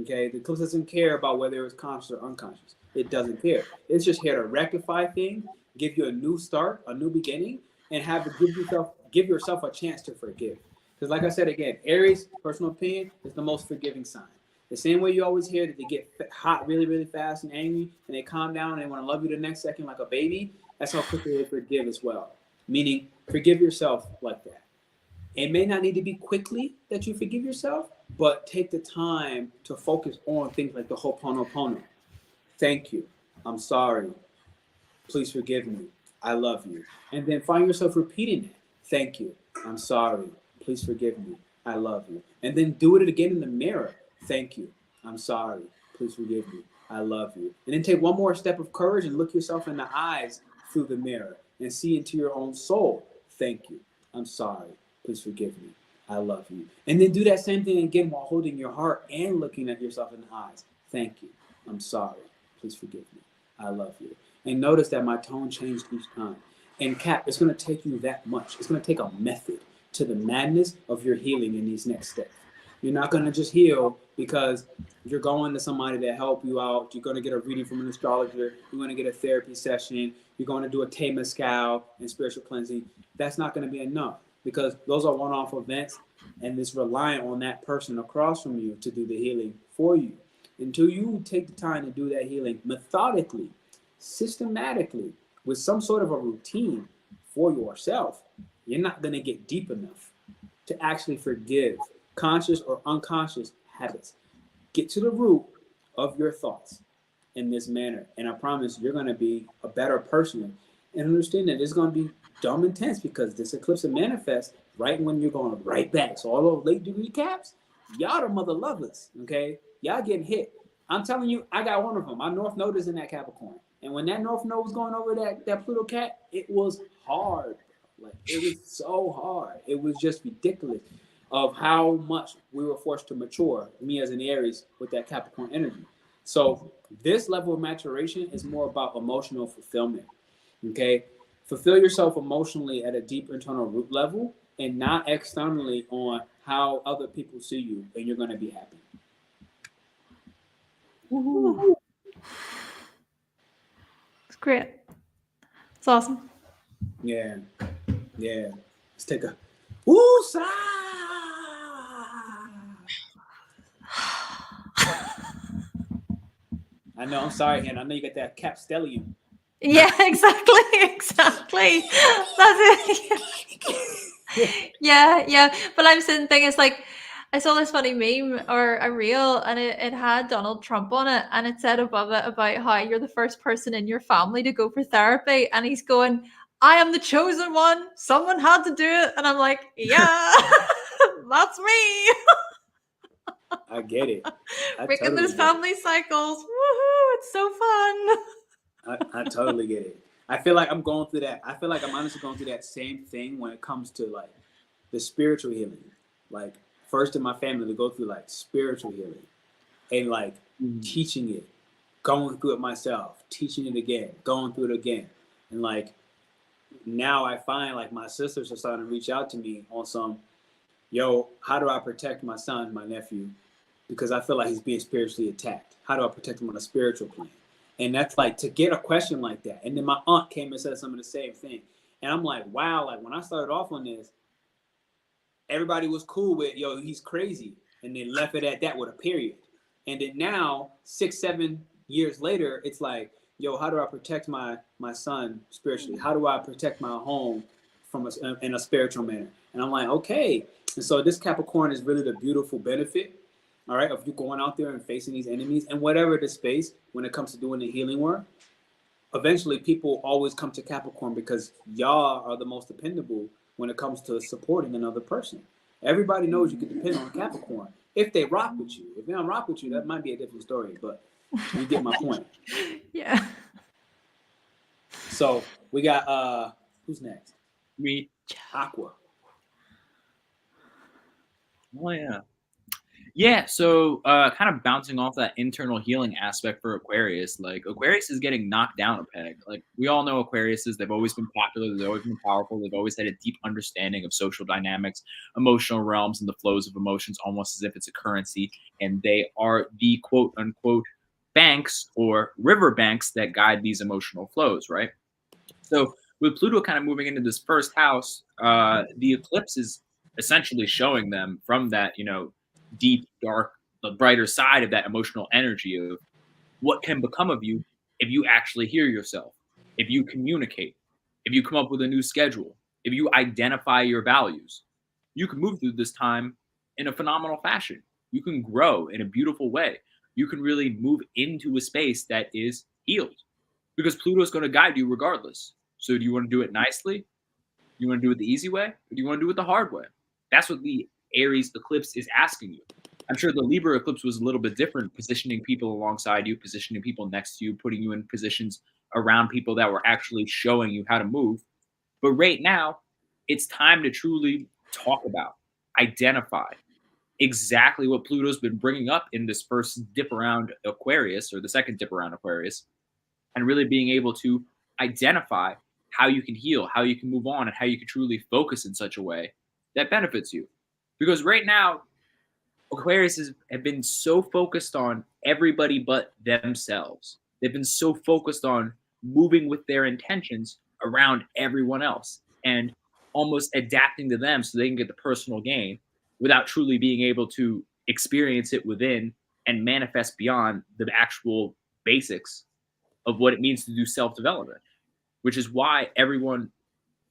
Okay? The eclipse doesn't care about whether it was conscious or unconscious. It doesn't care. It's just here to rectify things, give you a new start, a new beginning, and give yourself a chance to forgive. Because like I said again, Aries, personal opinion, is the most forgiving sign. The same way you always hear that they get hot really, really fast and angry, and they calm down and they want to love you the next second like a baby, that's how quickly they forgive as well. Meaning, forgive yourself like that. It may not need to be quickly that you forgive yourself, but take the time to focus on things like the Ho'oponopono. Thank you. I'm sorry. Please forgive me. I love you. And then find yourself repeating it. Thank you. I'm sorry. Please forgive me. I love you. And then do it again in the mirror. Thank you. I'm sorry. Please forgive me. I love you. And then take one more step of courage and look yourself in the eyes through the mirror and see into your own soul. Thank you. I'm sorry. Please forgive me. I love you. And then do that same thing again while holding your heart and looking at yourself in the eyes. Thank you. I'm sorry. Please forgive me. I love you. And notice that my tone changed each time. And Cap, it's going to take you that much. It's going to take a method to the madness of your healing in these next steps. You're not going to just heal because you're going to somebody to help you out. You're going to get a reading from an astrologer. You're going to get a therapy session. You're going to do a Temazcal and spiritual cleansing. That's not going to be enough because those are one-off events and it's reliant on that person across from you to do the healing for you. Until you take the time to do that healing methodically, systematically, with some sort of a routine, for yourself, you're not going to get deep enough to actually forgive conscious or unconscious habits. Get to the root of your thoughts in this manner. And I promise you're going to be a better person. And understand that it's going to be dumb intense because this eclipse will manifest right when you're going right back. So all those late degree caps, y'all the mother lovers, okay? Y'all getting hit. I'm telling you, I got one of them. My North Node is in that Capricorn. And when that North Node was going over that Pluto cat, it was hard. Like, it was so hard. It was just ridiculous of how much we were forced to mature, me as an Aries, with that Capricorn energy. So this level of maturation is more about emotional fulfillment, okay? Fulfill yourself emotionally at a deep internal root level and not externally on how other people see you, and you're going to be happy. Ooh. It's great. It's awesome. Yeah. Let's take a woosah. I know. I'm sorry, Hannah. I know you got that cap stellium. Yeah, exactly. That's it. Yeah. But I'm sitting thinking, it's like, I saw this funny meme or a reel, and it had Donald Trump on it, and it said above it about how you're the first person in your family to go for therapy, and he's going, I am the chosen one. Someone had to do it. And I'm like, yeah, that's me. I get it. Breaking those family cycles. Woohoo. It's so fun. I totally get it. I feel like I'm going through that. I feel like I'm honestly going through that same thing when it comes to like the spiritual healing. Like, first in my family to go through like spiritual healing and like teaching it, going through it myself, teaching it again, going through it again. And like, now I find like my sisters are starting to reach out to me on some, yo, how do I protect my son, my nephew? Because I feel like he's being spiritually attacked. How do I protect him on a spiritual plane? And that's like, to get a question like that. And then my aunt came and said some of the same thing. And I'm like, wow, like when I started off on this, everybody was cool with, yo, he's crazy. And they left it at that with a period. And then now, 6-7 years later, it's like, yo, how do I protect my son spiritually? How do I protect my home in a spiritual manner? And I'm like, okay. And so this Capricorn is really the beautiful benefit, all right, of you going out there and facing these enemies and whatever the space when it comes to doing the healing work. Eventually, people always come to Capricorn because y'all are the most dependable when it comes to supporting another person. Everybody knows you can depend on Capricorn if they rock with you. If they don't rock with you, that might be a different story, but you get my point. Yeah. So we got who's next? Me. Aqua. Oh yeah. Yeah, so kind of bouncing off that internal healing aspect for Aquarius, like Aquarius is getting knocked down a peg. Like we all know Aquariuses, they've always been popular, they've always been powerful, they've always had a deep understanding of social dynamics, emotional realms, and the flows of emotions, almost as if it's a currency. And they are the quote unquote banks or river banks that guide these emotional flows, right? So with Pluto kind of moving into this first house, the eclipse is essentially showing them from that, deep, dark, the brighter side of that emotional energy of what can become of you if you actually hear yourself, if you communicate, if you come up with a new schedule, if you identify your values. You can move through this time in a phenomenal fashion. You can grow in a beautiful way. You can really move into a space that is healed because Pluto is going to guide you regardless. So do you want to do it nicely? Do you want to do it the easy way? Or do you want to do it the hard way? That's what the Aries eclipse is asking you. I'm sure the Libra eclipse was a little bit different, positioning people alongside you, positioning people next to you, putting you in positions around people that were actually showing you how to move. But right now, it's time to truly talk about, identify exactly what Pluto's been bringing up in this first dip around Aquarius, or the second dip around Aquarius, and really being able to identify how you can heal, how you can move on, and how you can truly focus in such a way that benefits you. Because right now, Aquarius have been so focused on everybody but themselves. They've been so focused on moving with their intentions around everyone else and almost adapting to them so they can get the personal gain without truly being able to experience it within and manifest beyond the actual basics of what it means to do self-development, which is why everyone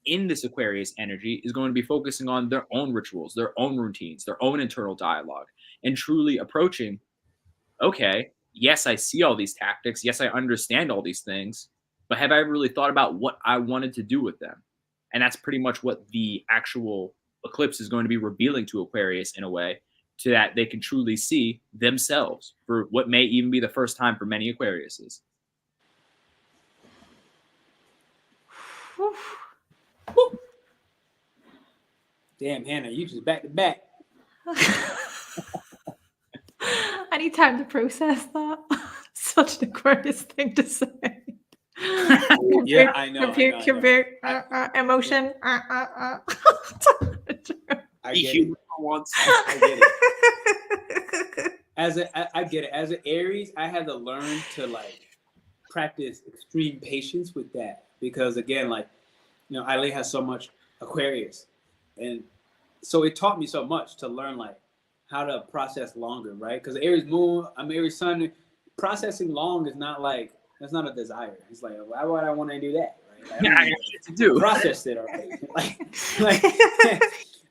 in this Aquarius energy is going to be focusing on their own rituals, their own routines, their own internal dialogue, and truly approaching, okay, yes, I see all these tactics. Yes, I understand all these things, but have I really thought about what I wanted to do with them? And that's pretty much what the actual eclipse is going to be revealing to Aquarius in a way, so that they can truly see themselves for what may even be the first time for many Aquariuses. Damn, Hannah, you just back to back. I need time to process that. Such an Aquarius thing to say. Yeah, I know. Emotion. I Be get it. human for once. I get it. I get it. As an Aries, I had to learn to like practice extreme patience with that, because again, like, you know, Eileen has so much Aquarius, and so it taught me so much to learn like how to process longer, right? Because Aries moon, I'm Aries sun. Processing long is not like, that's not a desire. It's like, why would I want to do that? Right? Like, I got shit to do. Processed it already. like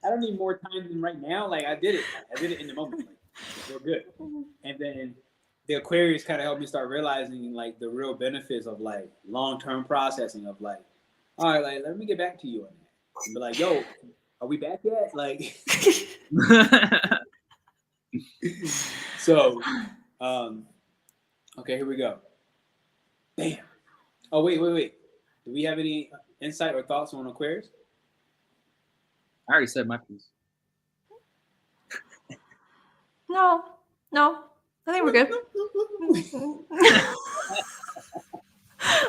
I don't need more time than right now. Like I did it in the moment. Like, we're good. And then the Aquarius kind of helped me start realizing like the real benefits of like long-term processing of like, all right, like let me get back to you on that. And be like, yo, are we back yet? Like, so, okay, here we go. Bam. Oh, wait. Do we have any insight or thoughts on Aquarius? I already said my piece. No. I think we're good.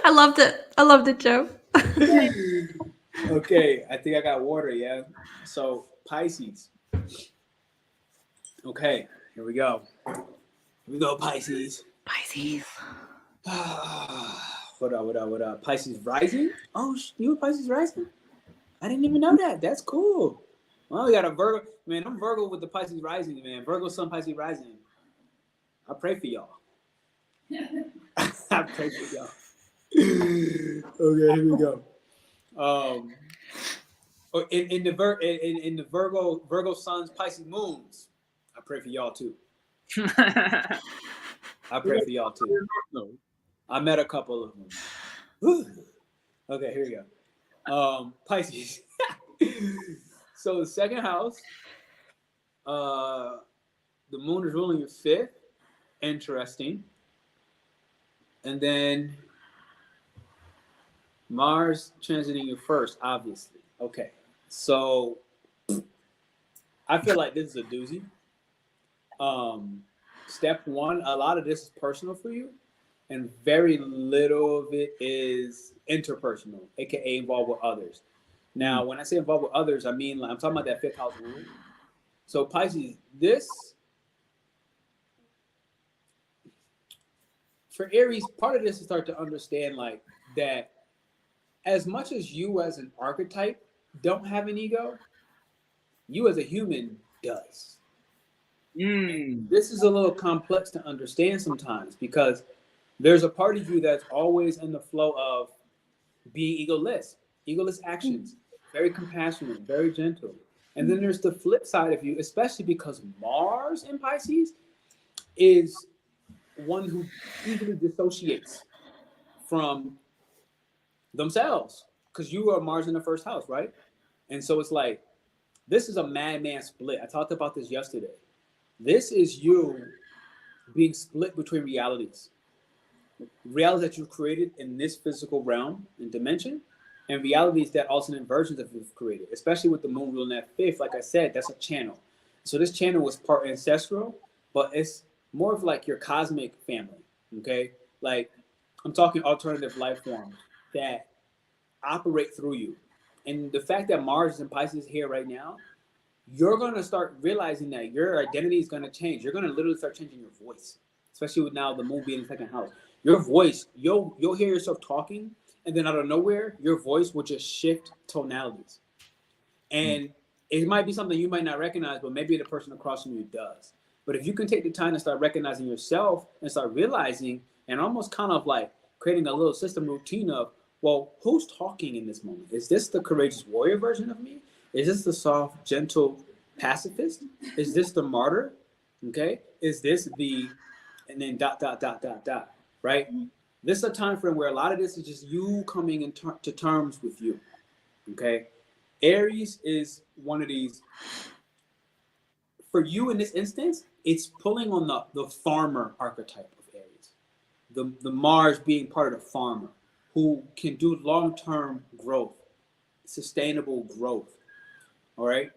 I loved it, Joe. Okay, I think I got water, yeah. So Pisces. Okay, here we go. Pisces. What up? Pisces rising? Oh, you a Pisces rising? I didn't even know that. That's cool. Well, we got a Virgo. Man, I'm Virgo with the Pisces rising, man. Virgo sun, Pisces rising. I pray for y'all. I pray for y'all. Okay, here we go. In the Virgo suns, Pisces moons, I pray for y'all too. I pray for y'all too. I met a couple of them. Okay, here we go. Pisces. So the second house, the moon is ruling your fifth. Interesting. And then Mars transiting your first, obviously. Okay. So I feel like this is a doozy. Step one, a lot of this is personal for you, and very little of it is interpersonal, aka involved with others. Now, when I say involved with others, I mean, like, I'm talking about that fifth house rule. So Pisces, this for Aries, part of this is start to understand like that as much as you as an archetype don't have an ego, you as a human does. This is a little complex to understand sometimes, because there's a part of you that's always in the flow of being egoless actions, very compassionate, very gentle. And then there's the flip side of you, especially because Mars in Pisces is one who easily dissociates from themselves, because you are Mars in the first house, right? And so it's like, this is a madman split. I talked about this yesterday. This is you being split between realities that you've created in this physical realm and dimension, and realities that alternate versions of you've created, especially with the moon ruling that fifth. Like I said, that's a channel. So this channel was part ancestral, but it's more of like your cosmic family, okay? Like, I'm talking alternative life forms that operate through you. And the fact that Mars is in Pisces here right now, you're going to start realizing that your identity is going to change. You're going to literally start changing your voice, especially with now the moon being in the second house. Your voice, you'll hear yourself talking, and then out of nowhere, your voice will just shift tonalities. And it might be something you might not recognize, but maybe the person across from you does. But if you can take the time to start recognizing yourself and start realizing and almost kind of like creating a little system routine of well, who's talking in this moment? Is this the courageous warrior version of me? Is this the soft, gentle pacifist? Is this the martyr? Okay. Is this the, and then dot, dot, dot, dot, dot, right? This is a time frame where a lot of this is just you coming to terms with you. Okay. Aries is one of these, for you in this instance, it's pulling on the farmer archetype of Aries. The Mars being part of the farmer who can do long-term growth, sustainable growth. All right.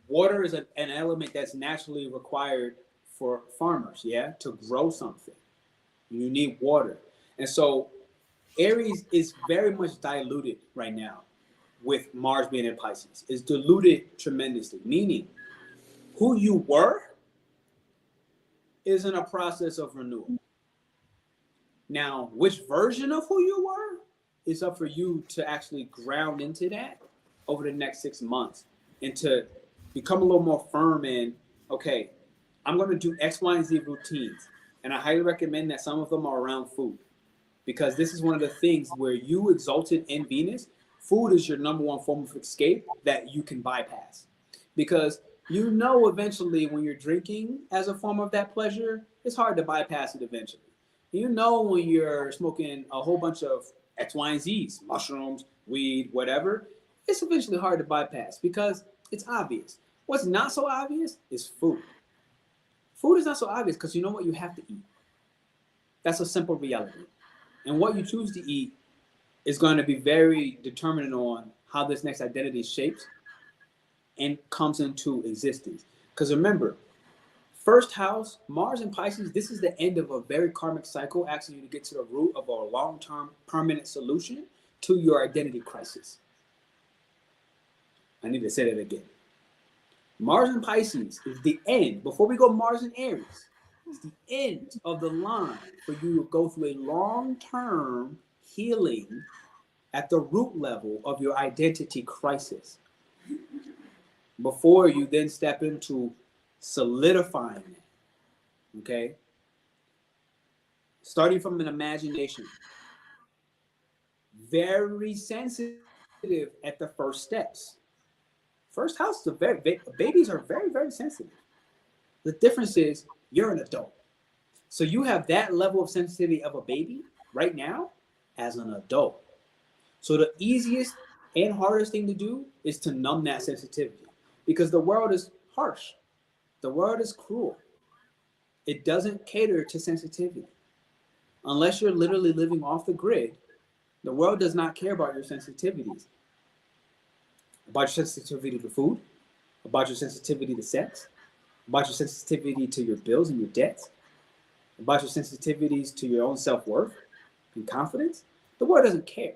Water is an element that's naturally required for farmers, yeah, to grow something. You need water. And so Aries is very much diluted right now with Mars being in Pisces. It's diluted tremendously, meaning who you were is in a process of renewal. Now, which version of who you were is up for you to actually ground into that over the next 6 months and to become a little more firm in, okay, I'm going to do X, Y, and Z routines. And I highly recommend that some of them are around food, because this is one of the things where you exalted in Venus. Food is your number one form of escape that you can bypass, because you know eventually when you're drinking as a form of that pleasure, it's hard to bypass it eventually. You know when you're smoking a whole bunch of X, Y, and Z's, mushrooms, weed, whatever, it's eventually hard to bypass because it's obvious. What's not so obvious is food. Food is not so obvious because you know what? You have to eat. That's a simple reality. And what you choose to eat is going to be very determinant on how this next identity shapes and comes into existence. Because remember, first house, Mars and Pisces, this is the end of a very karmic cycle, asking you to get to the root of a long-term permanent solution to your identity crisis. I need to say that again. Mars and Pisces is the end. Before we go Mars and Aries, it's the end of the line for you to go through a long-term healing at the root level of your identity crisis before you then step into solidifying it. Okay? Starting from an imagination. Very sensitive at the first steps. First house, babies are very, very sensitive. The difference is you're an adult. So you have that level of sensitivity of a baby right now as an adult. So the easiest and hardest thing to do is to numb that sensitivity, because the world is harsh. The world is cruel. It doesn't cater to sensitivity. Unless you're literally living off the grid, the world does not care about your sensitivities. About your sensitivity to food, about your sensitivity to sex, about your sensitivity to your bills and your debts, about your sensitivities to your own self-worth and confidence. The world doesn't care.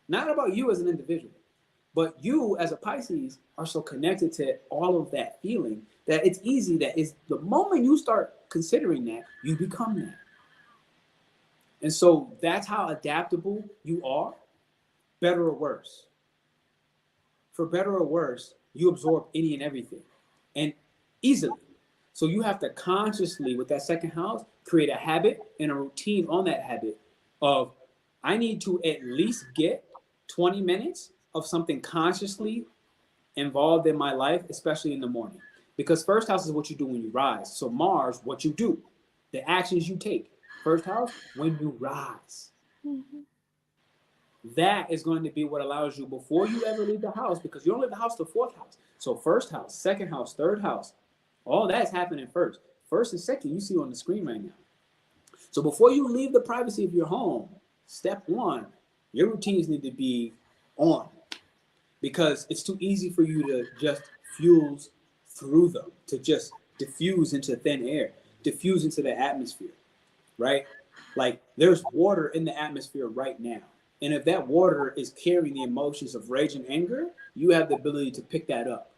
Not about you as an individual, but you as a Pisces are so connected to all of that feeling that it's easy that is the moment you start considering that, you become that. And so that's how adaptable you are, better or worse. For better or worse, you absorb any and everything, and easily. So you have to consciously, with that second house, create a habit and a routine on that habit of, I need to at least get 20 minutes of something consciously involved in my life, especially in the morning. Because first house is what you do when you rise. So Mars, what you do, the actions you take. First house, when you rise. Mm-hmm. That is going to be what allows you, before you ever leave the house, because you don't leave the house to fourth house. So first house, second house, third house, all that's happening first. First and second, you see on the screen right now. So before you leave the privacy of your home, step one, your routines need to be on, because it's too easy for you to just fuse through them, to just diffuse into thin air, diffuse into the atmosphere, right? Like there's water in the atmosphere right now. And if that water is carrying the emotions of rage and anger, you have the ability to pick that up.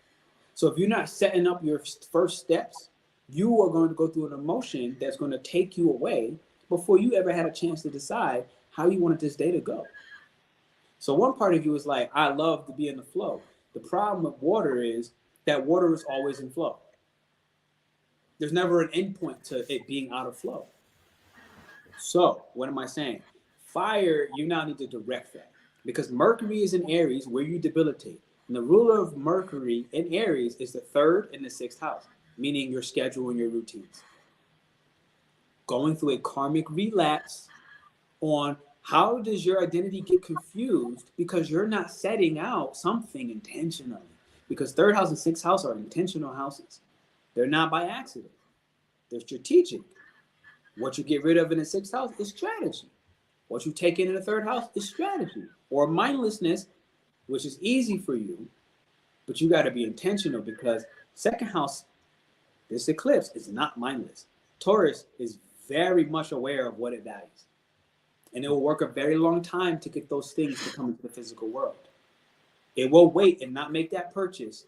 So if you're not setting up your first steps, you are going to go through an emotion that's going to take you away before you ever had a chance to decide how you wanted this day to go. So one part of you is like, I love to be in the flow. The problem with water is that water is always in flow. There's never an end point to it being out of flow. So what am I saying? fire, you now need to direct that. Because Mercury is in Aries, where you debilitate. And the ruler of Mercury in Aries is the 3rd and the 6th house, meaning your schedule and your routines. Going through a karmic relapse on how does your identity get confused because you're not setting out something intentionally. Because 3rd house and 6th house are intentional houses. They're not by accident. They're strategic. What you get rid of in the 6th house is strategy. What you take in the 3rd house is strategy. Or mindlessness, which is easy for you, but you got to be intentional because 2nd house, this eclipse is not mindless. Taurus is very much aware of what it values. And it will work a very long time to get those things to come into the physical world. It will wait and not make that purchase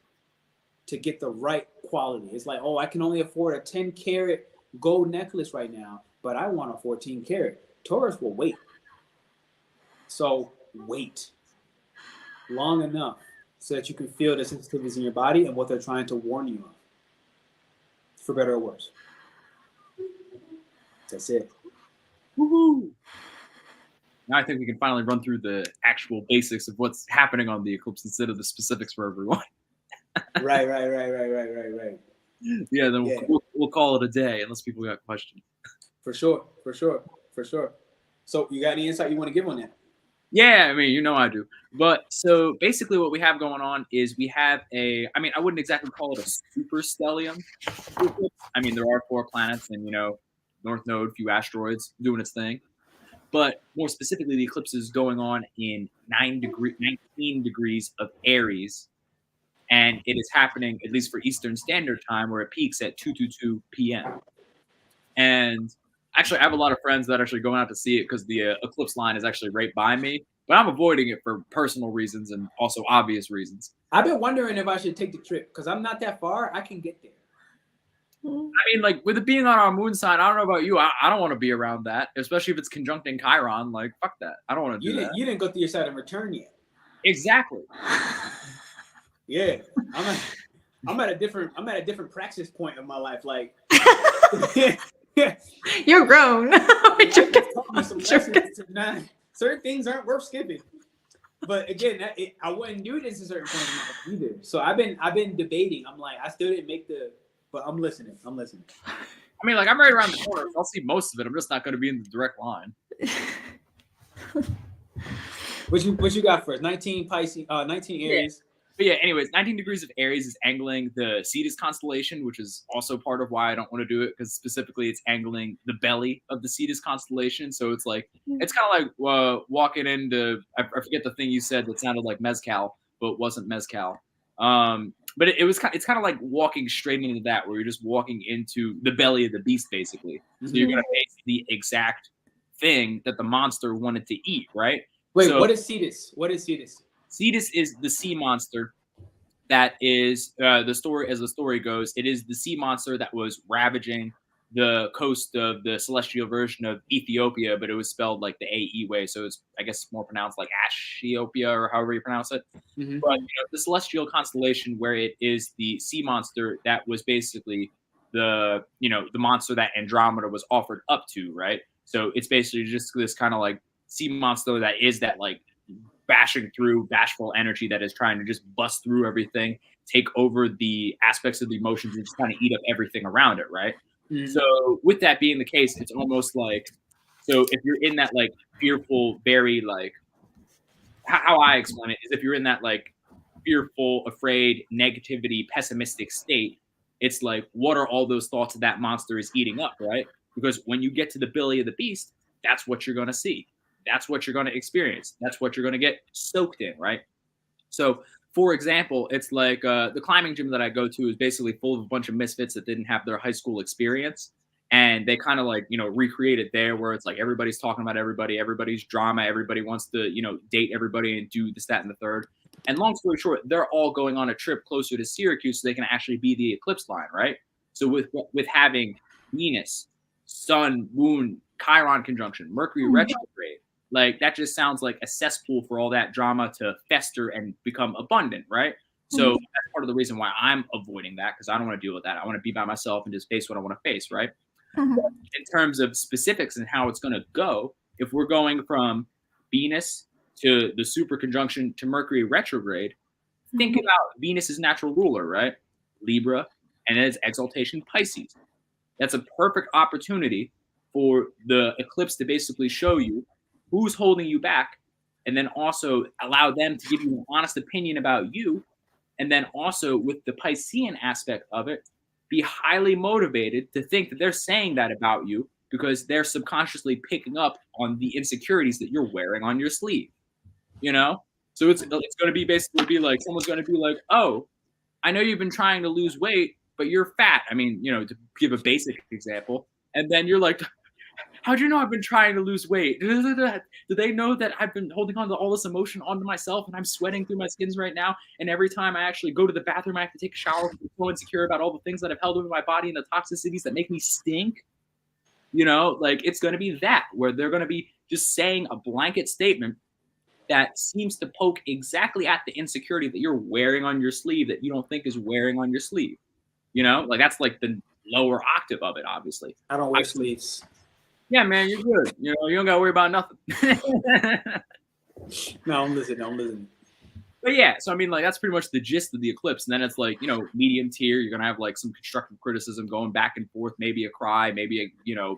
to get the right quality. It's like, oh, I can only afford a 10 carat gold necklace right now, but I want a 14 carat. Taurus will wait. So wait long enough so that you can feel the sensitivities in your body and what they're trying to warn you of, for better or worse. That's it. Woohoo! Now I think we can finally run through the actual basics of what's happening on the eclipse instead of the specifics for everyone. Right. Yeah, then we'll call it a day unless people got questions. For sure. So you got any insight you want to give on that? Yeah, I mean, you know I do. But so basically what we have going on is we have I wouldn't exactly call it a super stellium. I mean, there are 4 planets and, North Node, few asteroids doing its thing. But more specifically, the eclipse is going on in 19 degrees of Aries. And it is happening, at least for Eastern Standard Time, where it peaks at 2:22 p.m. And actually, I have a lot of friends that are actually going out to see it because the eclipse line is actually right by me. But I'm avoiding it for personal reasons and also obvious reasons. I've been wondering if I should take the trip because I'm not that far. I can get there. I mean, like, with it being on our moon sign, I don't know about you. I don't want to be around that, especially if it's conjuncting Chiron. Like, fuck that. I don't want to do that. You didn't go through your Saturn return yet. Exactly. Yeah, I'm at a different praxis point of my life. Like, you're grown. Certain things aren't worth skipping. But again, I wouldn't do this at certain points in my life either. So I've been debating. I'm like, I still didn't make but I'm listening. I mean, like, I'm right around the corner. I'll see most of it. I'm just not going to be in the direct line. What you got first? 19 Pisces, 19 Aries. But yeah, anyways, 19 degrees of Aries is angling the Cetus constellation, which is also part of why I don't want to do it, because specifically it's angling the belly of the Cetus constellation. So it's like, it's kind of like walking into, I forget the thing you said that sounded like mezcal, but wasn't mezcal. But it's kind of like walking straight into that, where you're just walking into the belly of the beast, basically. So you're going to face the exact thing that the monster wanted to eat, right? Wait, so, what is Cetus? Cetus is the sea monster that is the story. As the story goes, it is the sea monster that was ravaging the coast of the celestial version of Ethiopia, but it was spelled like the AE way, so it's, I guess, more pronounced like Ashiopia or however you pronounce it. But the celestial constellation, where it is the sea monster that was basically the monster that Andromeda was offered up to, right? So it's basically just this kind of like sea monster that is that like bashing through bashful energy that is trying to just bust through everything, take over the aspects of the emotions and just kind of eat up everything around it, right? So with that being the case, it's almost like, so if you're in that like fearful, very like, how I explain it is, if you're in that like fearful, afraid, negativity, pessimistic state, it's like, what are all those thoughts that monster is eating up, right? Because when you get to the belly of the beast, that's what you're going to see. That's what you're going to experience. That's what you're going to get soaked in, right? So, for example, it's like the climbing gym that I go to is basically full of a bunch of misfits that didn't have their high school experience. And they kind of like, recreate it there, where it's like everybody's talking about everybody, everybody's drama, everybody wants to, date everybody and do this, that, and the third. And long story short, they're all going on a trip closer to Syracuse so they can actually be the eclipse line, right? So with having Venus, Sun, Moon, Chiron conjunction, Mercury retrograde, like that just sounds like a cesspool for all that drama to fester and become abundant, right? So that's part of the reason why I'm avoiding that, because I don't want to deal with that. I want to be by myself and just face what I want to face, right? But in terms of specifics and how it's going to go, if we're going from Venus to the super conjunction to Mercury retrograde, think about Venus's natural ruler, right? Libra, and its exaltation Pisces. That's a perfect opportunity for the eclipse to basically show you who's holding you back, and then also allow them to give you an honest opinion about you. And then also with the Piscean aspect of it, be highly motivated to think that they're saying that about you because they're subconsciously picking up on the insecurities that you're wearing on your sleeve, you know? So it's going to be basically be like, someone's going to be like, oh, I know you've been trying to lose weight, but you're fat. I mean, you know, to give a basic example. And then you're like, how do you know I've been trying to lose weight? Do they know that I've been holding on to all this emotion onto myself and I'm sweating through my skins right now? And every time I actually go to the bathroom, I have to take a shower. I'm so insecure about all the things that I've held over my body and the toxicities that make me stink. You know, like it's going to be that where they're going to be just saying a blanket statement that seems to poke exactly at the insecurity that you're wearing on your sleeve that you don't think is wearing on your sleeve. You know, like that's like the lower octave of it, obviously. I don't wear sleeves. Yeah, man, you're good. You know, you don't gotta worry about nothing. No, I'm listening. But yeah, so I mean, like that's pretty much the gist of the eclipse. And then it's like, you know, medium tier. You're gonna have like some constructive criticism going back and forth, maybe a cry, maybe a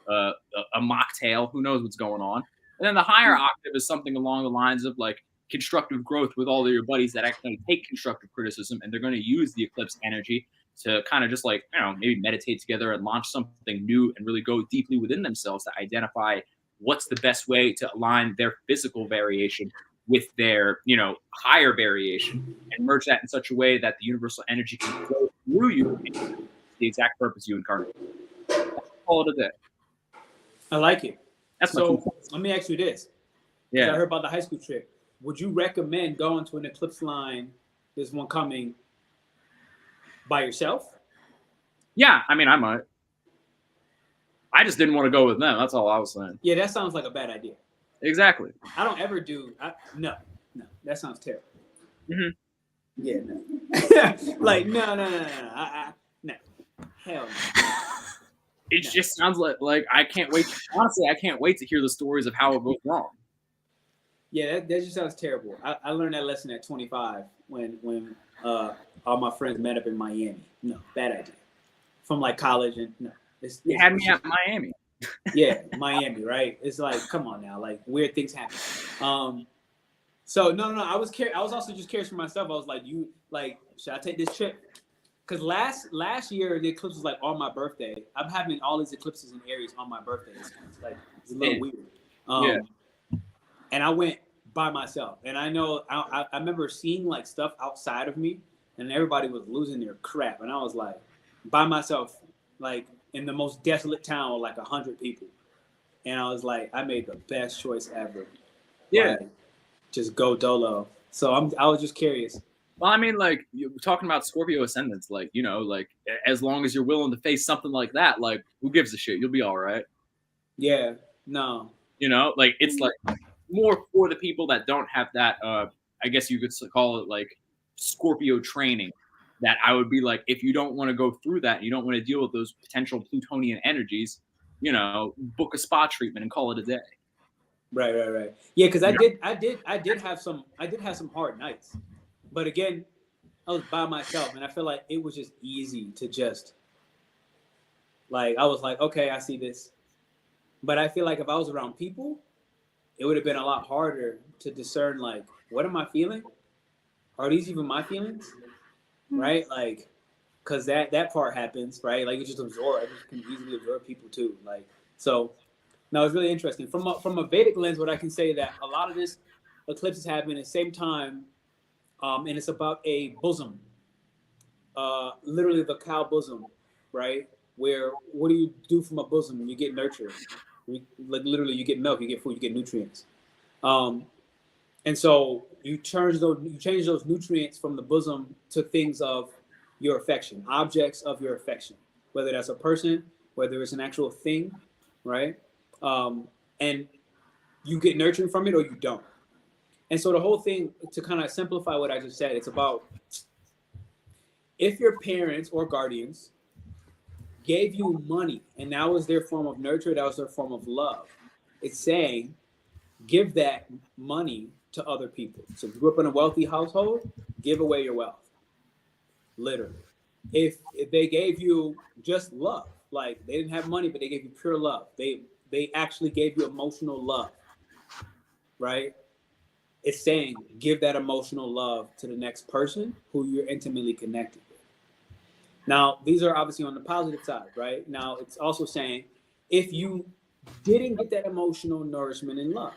a mocktail. Who knows what's going on? And then the higher octave is something along the lines of like constructive growth with all of your buddies that actually take constructive criticism, and they're going to use the eclipse energy to kind of just like, you know, maybe meditate together and launch something new and really go deeply within themselves to identify what's the best way to align their physical variation with their, you know, higher variation and merge that in such a way that the universal energy can flow through you to the exact purpose you incarnate. That's all it is. I like it. That's so. Let me ask you this. Yeah, I heard about the high school trip. Would you recommend going to an eclipse line? There's one coming by yourself? Yeah, I mean, I might. I just didn't want to go with them. That's all I was saying. Yeah, that sounds like a bad idea. Exactly. I don't ever do. No, that sounds terrible. Mm-hmm. Yeah, no. Like no. No. Hell no. It just sounds like I can't wait. Honestly, I can't wait to hear the stories of how it goes wrong. Yeah, that just sounds terrible. I learned that lesson at 25 when all my friends met up in Miami. No, bad idea. From like college and no. You had me at Miami. Yeah, Miami, right? It's like, come on now, like weird things happen. So no, I was also just curious for myself. I was like, should I take this trip? Because last year the eclipse was like on my birthday. I'm having all these eclipses in Aries on my birthday. It's a little weird. Yeah. And I went by myself. And I know I remember seeing like stuff outside of me, and everybody was losing their crap. And I was like, by myself, like in the most desolate town with like 100 people. And I was like, I made the best choice ever. Yeah. Like, just go dolo. So I was just curious. Well, I mean, like, you're talking about Scorpio ascendants, like, you know, like, as long as you're willing to face something like that, like, who gives a shit? You'll be all right. Yeah, no. You know, like, it's, like, more for the people that don't have that, I guess you could call it, like, Scorpio training, that I would be like, if you don't want to go through that, you don't want to deal with those potential Plutonian energies, you know, book a spa treatment and call it a day. Right. Yeah, because I did have some hard nights. But again, I was by myself, and I feel like it was just easy to just, like, I was like, okay, I see this. But I feel like if I was around people, it would have been a lot harder to discern, like, what am I feeling? Are these even my feelings? Right? Like, because that part happens, right? Like, you just absorb. I just can easily absorb people, too. Like, so, no, it's really interesting. From a Vedic lens, what I can say that a lot of this eclipse is happening at the same time. And it's about a bosom, literally the cow bosom, right? Where what do you do from a bosom? You get nurture, like literally you get milk, you get food, you get nutrients, and so you change those nutrients from the bosom to things of your affection, objects of your affection, whether that's a person, whether it's an actual thing, right? And you get nurturing from it or you don't. And so the whole thing, to kind of simplify what I just said, it's about if your parents or guardians gave you money and that was their form of nurture, that was their form of love, it's saying give that money to other people. So if you grew up in a wealthy household, give away your wealth. Literally. If they gave you just love, like they didn't have money, but they gave you pure love. They actually gave you emotional love, right? It's saying give that emotional love to the next person who you're intimately connected with. Now, these are obviously on the positive side, right? Now, it's also saying if you didn't get that emotional nourishment and love,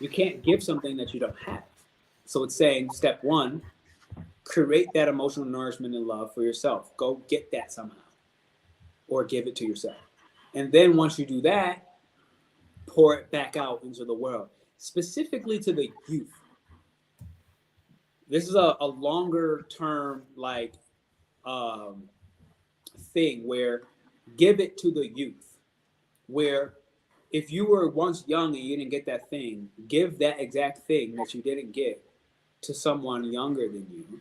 you can't give something that you don't have. So it's saying step one, create that emotional nourishment and love for yourself. Go get that somehow or give it to yourself. And then once you do that, pour it back out into the world, specifically to the youth. This is a longer term like thing where give it to the youth, where if you were once young and you didn't get that thing, give that exact thing that you didn't get to someone younger than you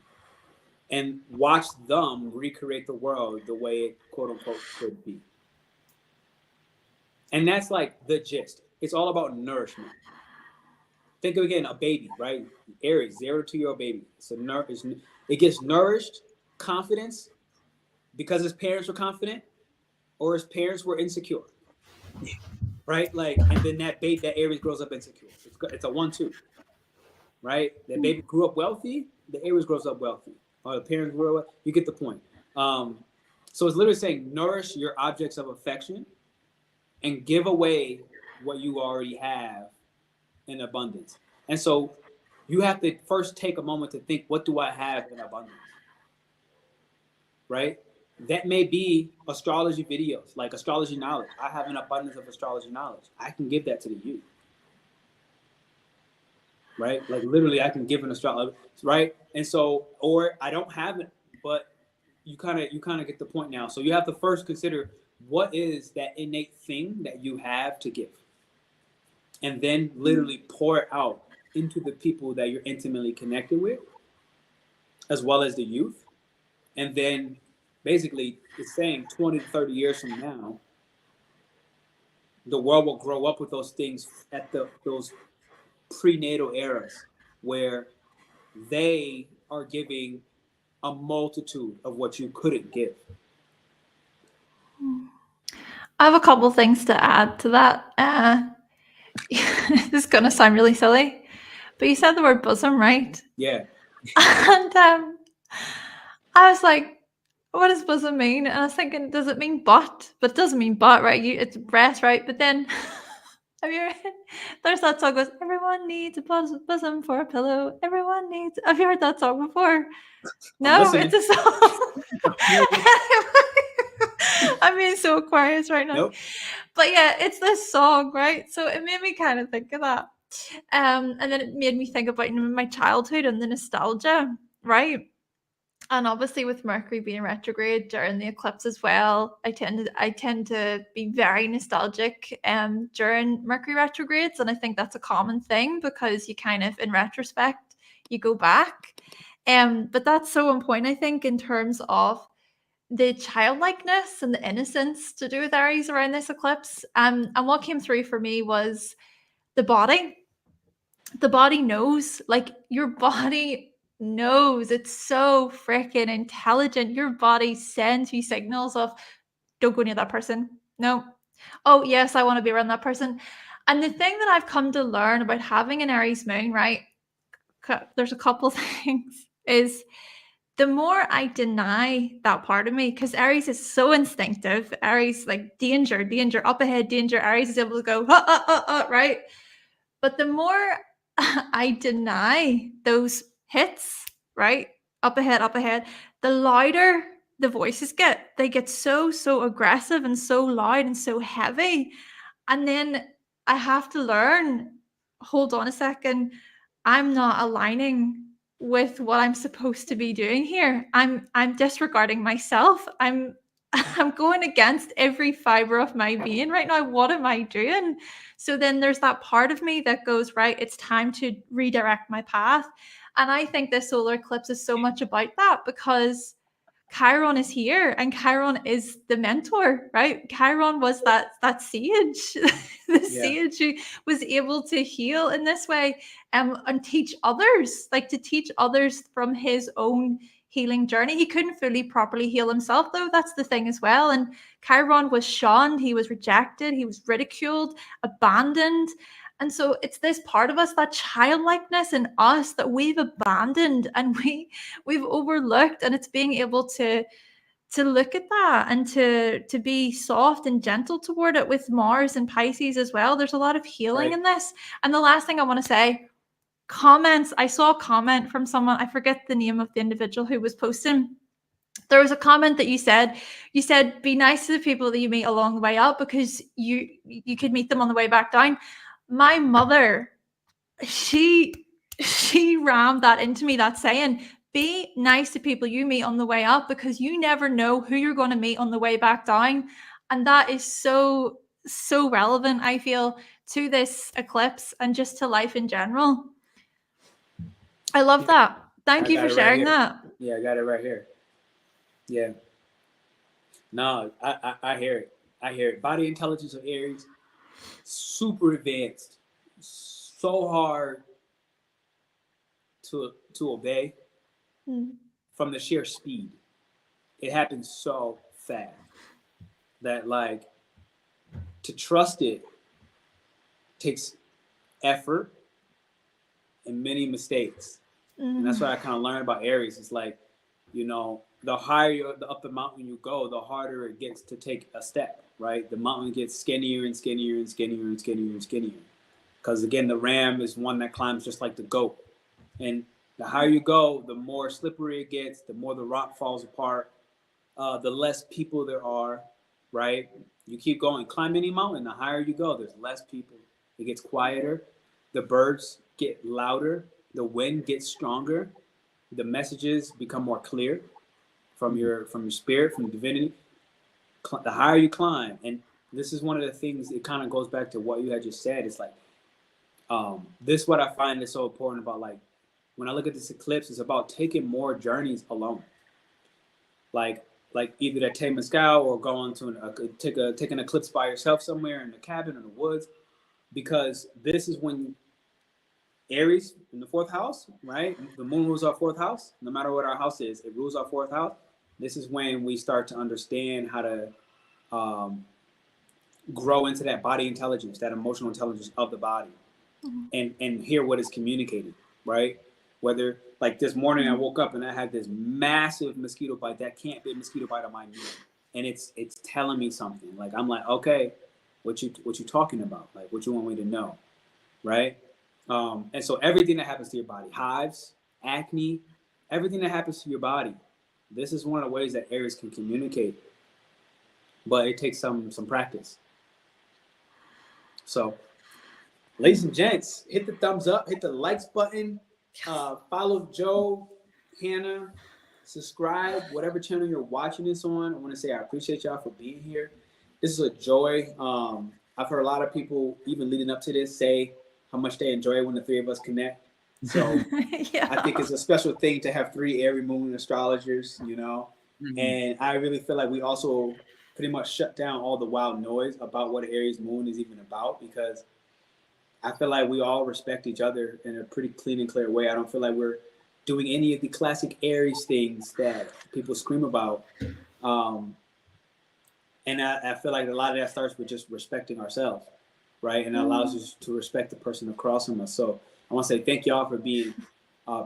and watch them recreate the world the way it quote unquote could be. And that's like the gist. It's all about nourishment. Think of again a baby, right? Aries, 0 to 2 year old baby. It gets nourished, confidence, because his parents were confident or his parents were insecure, right? Like, and then that Aries grows up insecure. It's a 1-2, right? That baby grew up wealthy, the Aries grows up wealthy. Or the parents grew up, you get the point. So it's literally saying nourish your objects of affection and give away what you already have in abundance. And so you have to first take a moment to think, what do I have in abundance? Right? That may be astrology videos, like astrology knowledge. I have an abundance of astrology knowledge. I can give that to the youth. Right? Like literally I can give an astrology, right? And so, or I don't have it, but you kind of get the point now. So you have to first consider what is that innate thing that you have to give. And then literally pour it out into the people that you're intimately connected with, as well as the youth. And then basically it's saying 20 to 30 years from now, the world will grow up with those things at those prenatal eras where they are giving a multitude of what you couldn't give. I have a couple things to add to that. This is going to sound really silly, but you said the word bosom, right? Yeah. And I was like, what does bosom mean? And I was thinking, does it mean butt? But it doesn't mean butt, right? It's breast, right? But then have you heard, there's that song goes, everyone needs a bosom for a pillow. Everyone needs. Have you heard that song before? No, it's a song. I'm being so Aquarius right now. Nope. But yeah, it's this song, right? So it made me kind of think of that. And then it made me think about my childhood and the nostalgia, right? And obviously with Mercury being retrograde during the eclipse as well, I tend to be very nostalgic during Mercury retrogrades. And I think that's a common thing because you kind of, in retrospect, you go back. But that's so on point, I think, in terms of the childlikeness and the innocence to do with Aries around this eclipse. And what came through for me was the body. The body knows, like your body knows. It's so freaking intelligent. Your body sends you signals of don't go near that person. No. Oh, yes, I want to be around that person. And the thing that I've come to learn about having an Aries moon, right? There's a couple things is the more I deny that part of me, because Aries is so instinctive, Aries like danger, up ahead, danger. Aries is able to go, right? But the more I deny those hits, right? Up ahead, the louder the voices get. They get so aggressive and so loud and so heavy. And then I have to learn, hold on a second, I'm not aligning with what I'm supposed to be doing here. I'm disregarding myself. I'm going against every fiber of my being right now. What am I doing? So then there's that part of me that goes, right, it's time to redirect my path. And I think this solar eclipse is so much about that because Chiron is here, and Chiron is the mentor, right? Chiron was that sage, the sage who was able to heal in this way, and teach others, like to teach others from his own healing journey. He couldn't fully properly heal himself, though. That's the thing as well. And Chiron was shunned, he was rejected, he was ridiculed, abandoned. And so it's this part of us, that childlikeness in us, that we've abandoned and we've overlooked, and it's being able to look at that and to be soft and gentle toward it with Mars and Pisces as well. There's a lot of healing in this. And the last thing I want to say, comments. I saw a comment from someone, I forget the name of the individual who was posting. There was a comment that you said, be nice to the people that you meet along the way up, because you could meet them on the way back down. My mother, she rammed that into me, that saying, be nice to people you meet on the way up, because you never know who you're going to meet on the way back down. And that is so relevant, I feel, to this eclipse and just to life in general. I love that. Thank you for sharing that. Yeah, I got it right here. Yeah. No, I hear it. I hear it. Body intelligence of Aries, super advanced, so hard to obey from the sheer speed. It happens so fast that, like, to trust it takes effort and many mistakes. And that's what I kind of learned about Aries. It's like, you know, the higher up the mountain you go, the harder it gets to take a step, right? The mountain gets skinnier and skinnier and skinnier and skinnier and skinnier. Because again, the ram is one that climbs just like the goat. And the higher you go, the more slippery it gets, the more the rock falls apart, the less people there are, right? You keep going, climb any mountain, the higher you go, there's less people. It gets quieter, the birds get louder, the wind gets stronger, the messages become more clear from your spirit, from the divinity. The higher you climb, and this is one of the things, it kind of goes back to what you had just said. It's like, this is what I find is so important about, like, when I look at this eclipse, it's about taking more journeys alone. Like either to Temescal or going to take an eclipse by yourself somewhere in the cabin in the woods, because this is when Aries in the 4th house, right? The moon rules our 4th house. No matter what our house is, it rules our 4th house. This is when we start to understand how to grow into that body intelligence, that emotional intelligence of the body, and hear what is communicated, right? Whether, like this morning, I woke up and I had this massive mosquito bite that can't be a mosquito bite on my knee, and it's telling me something. Like, I'm like, okay, what you talking about? Like, what you want me to know, right? And so everything that happens to your body, hives, acne, everything that happens to your body, this is one of the ways that Aries can communicate, but it takes some practice. So, ladies and gents, hit the thumbs up, hit the likes button, follow Joe, Hannah, subscribe, whatever channel you're watching this on. I want to say I appreciate y'all for being here. This is a joy. I've heard a lot of people, even leading up to this, say how much they enjoy it when the three of us connect. So yeah. I think it's a special thing to have 3 Aries moon astrologers, you know. And I really feel like we also pretty much shut down all the wild noise about what Aries moon is even about, because I feel like we all respect each other in a pretty clean and clear way. I don't feel like we're doing any of the classic Aries things that people scream about. And I feel like a lot of that starts with just respecting ourselves, right? And it allows us to respect the person across from us. So I want to say thank y'all for being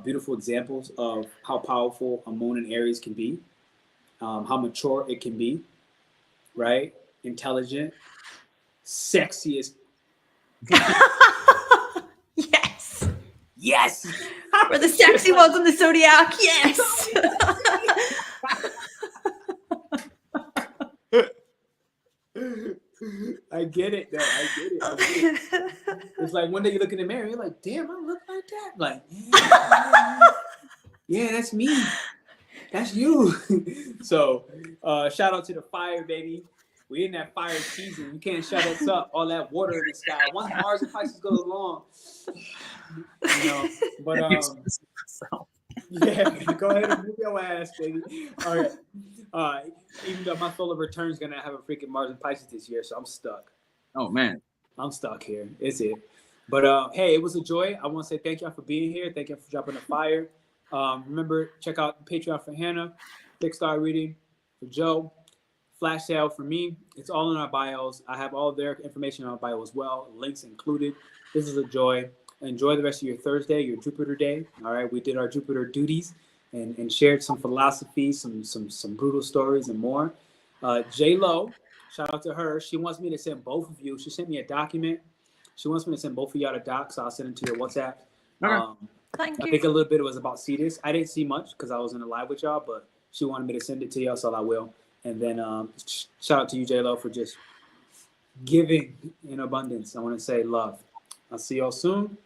beautiful examples of how powerful a moon in Aries can be, how mature it can be, right? Intelligent, sexy as Yes. We're the sexy ones in the Zodiac. Yes. I get it, though. I get it. It's like one day you look in the mirror, you're like, damn, I look like that. Like, yeah, that's me. That's you. So, shout out to the fire, baby. We in that fire season. You can't shut us up. All that water in the sky. Once Mars and Pisces goes along, you know. But yeah, go ahead and move your ass, baby. All right. Even though my solar return is gonna have a freaking Mars and Pisces this year, so I'm stuck. Oh man. I'm stuck here. It's it. But hey, it was a joy. I want to say thank y'all for being here. Thank you for dropping the fire. Remember, check out Patreon for Hannah, fixedstar reading for Joe, flash sale for me. It's all in our bios. I have all their information in our bio as well, links included. This is a joy. Enjoy the rest of your Thursday, your Jupiter day. All right, we did our Jupiter duties and shared some philosophy, some brutal stories and more. J Lo, shout out to her. She wants me to send both of you. She sent me a document. She wants me to send both of y'all the doc, so I'll send it to your WhatsApp. Okay. Thank I you. think a little bit it was about Ceris. I didn't see much because I was in the live with y'all, but she wanted me to send it to y'all, so I will. And then shout out to you, J Lo, for just giving in abundance. I want to say love. I'll see y'all soon.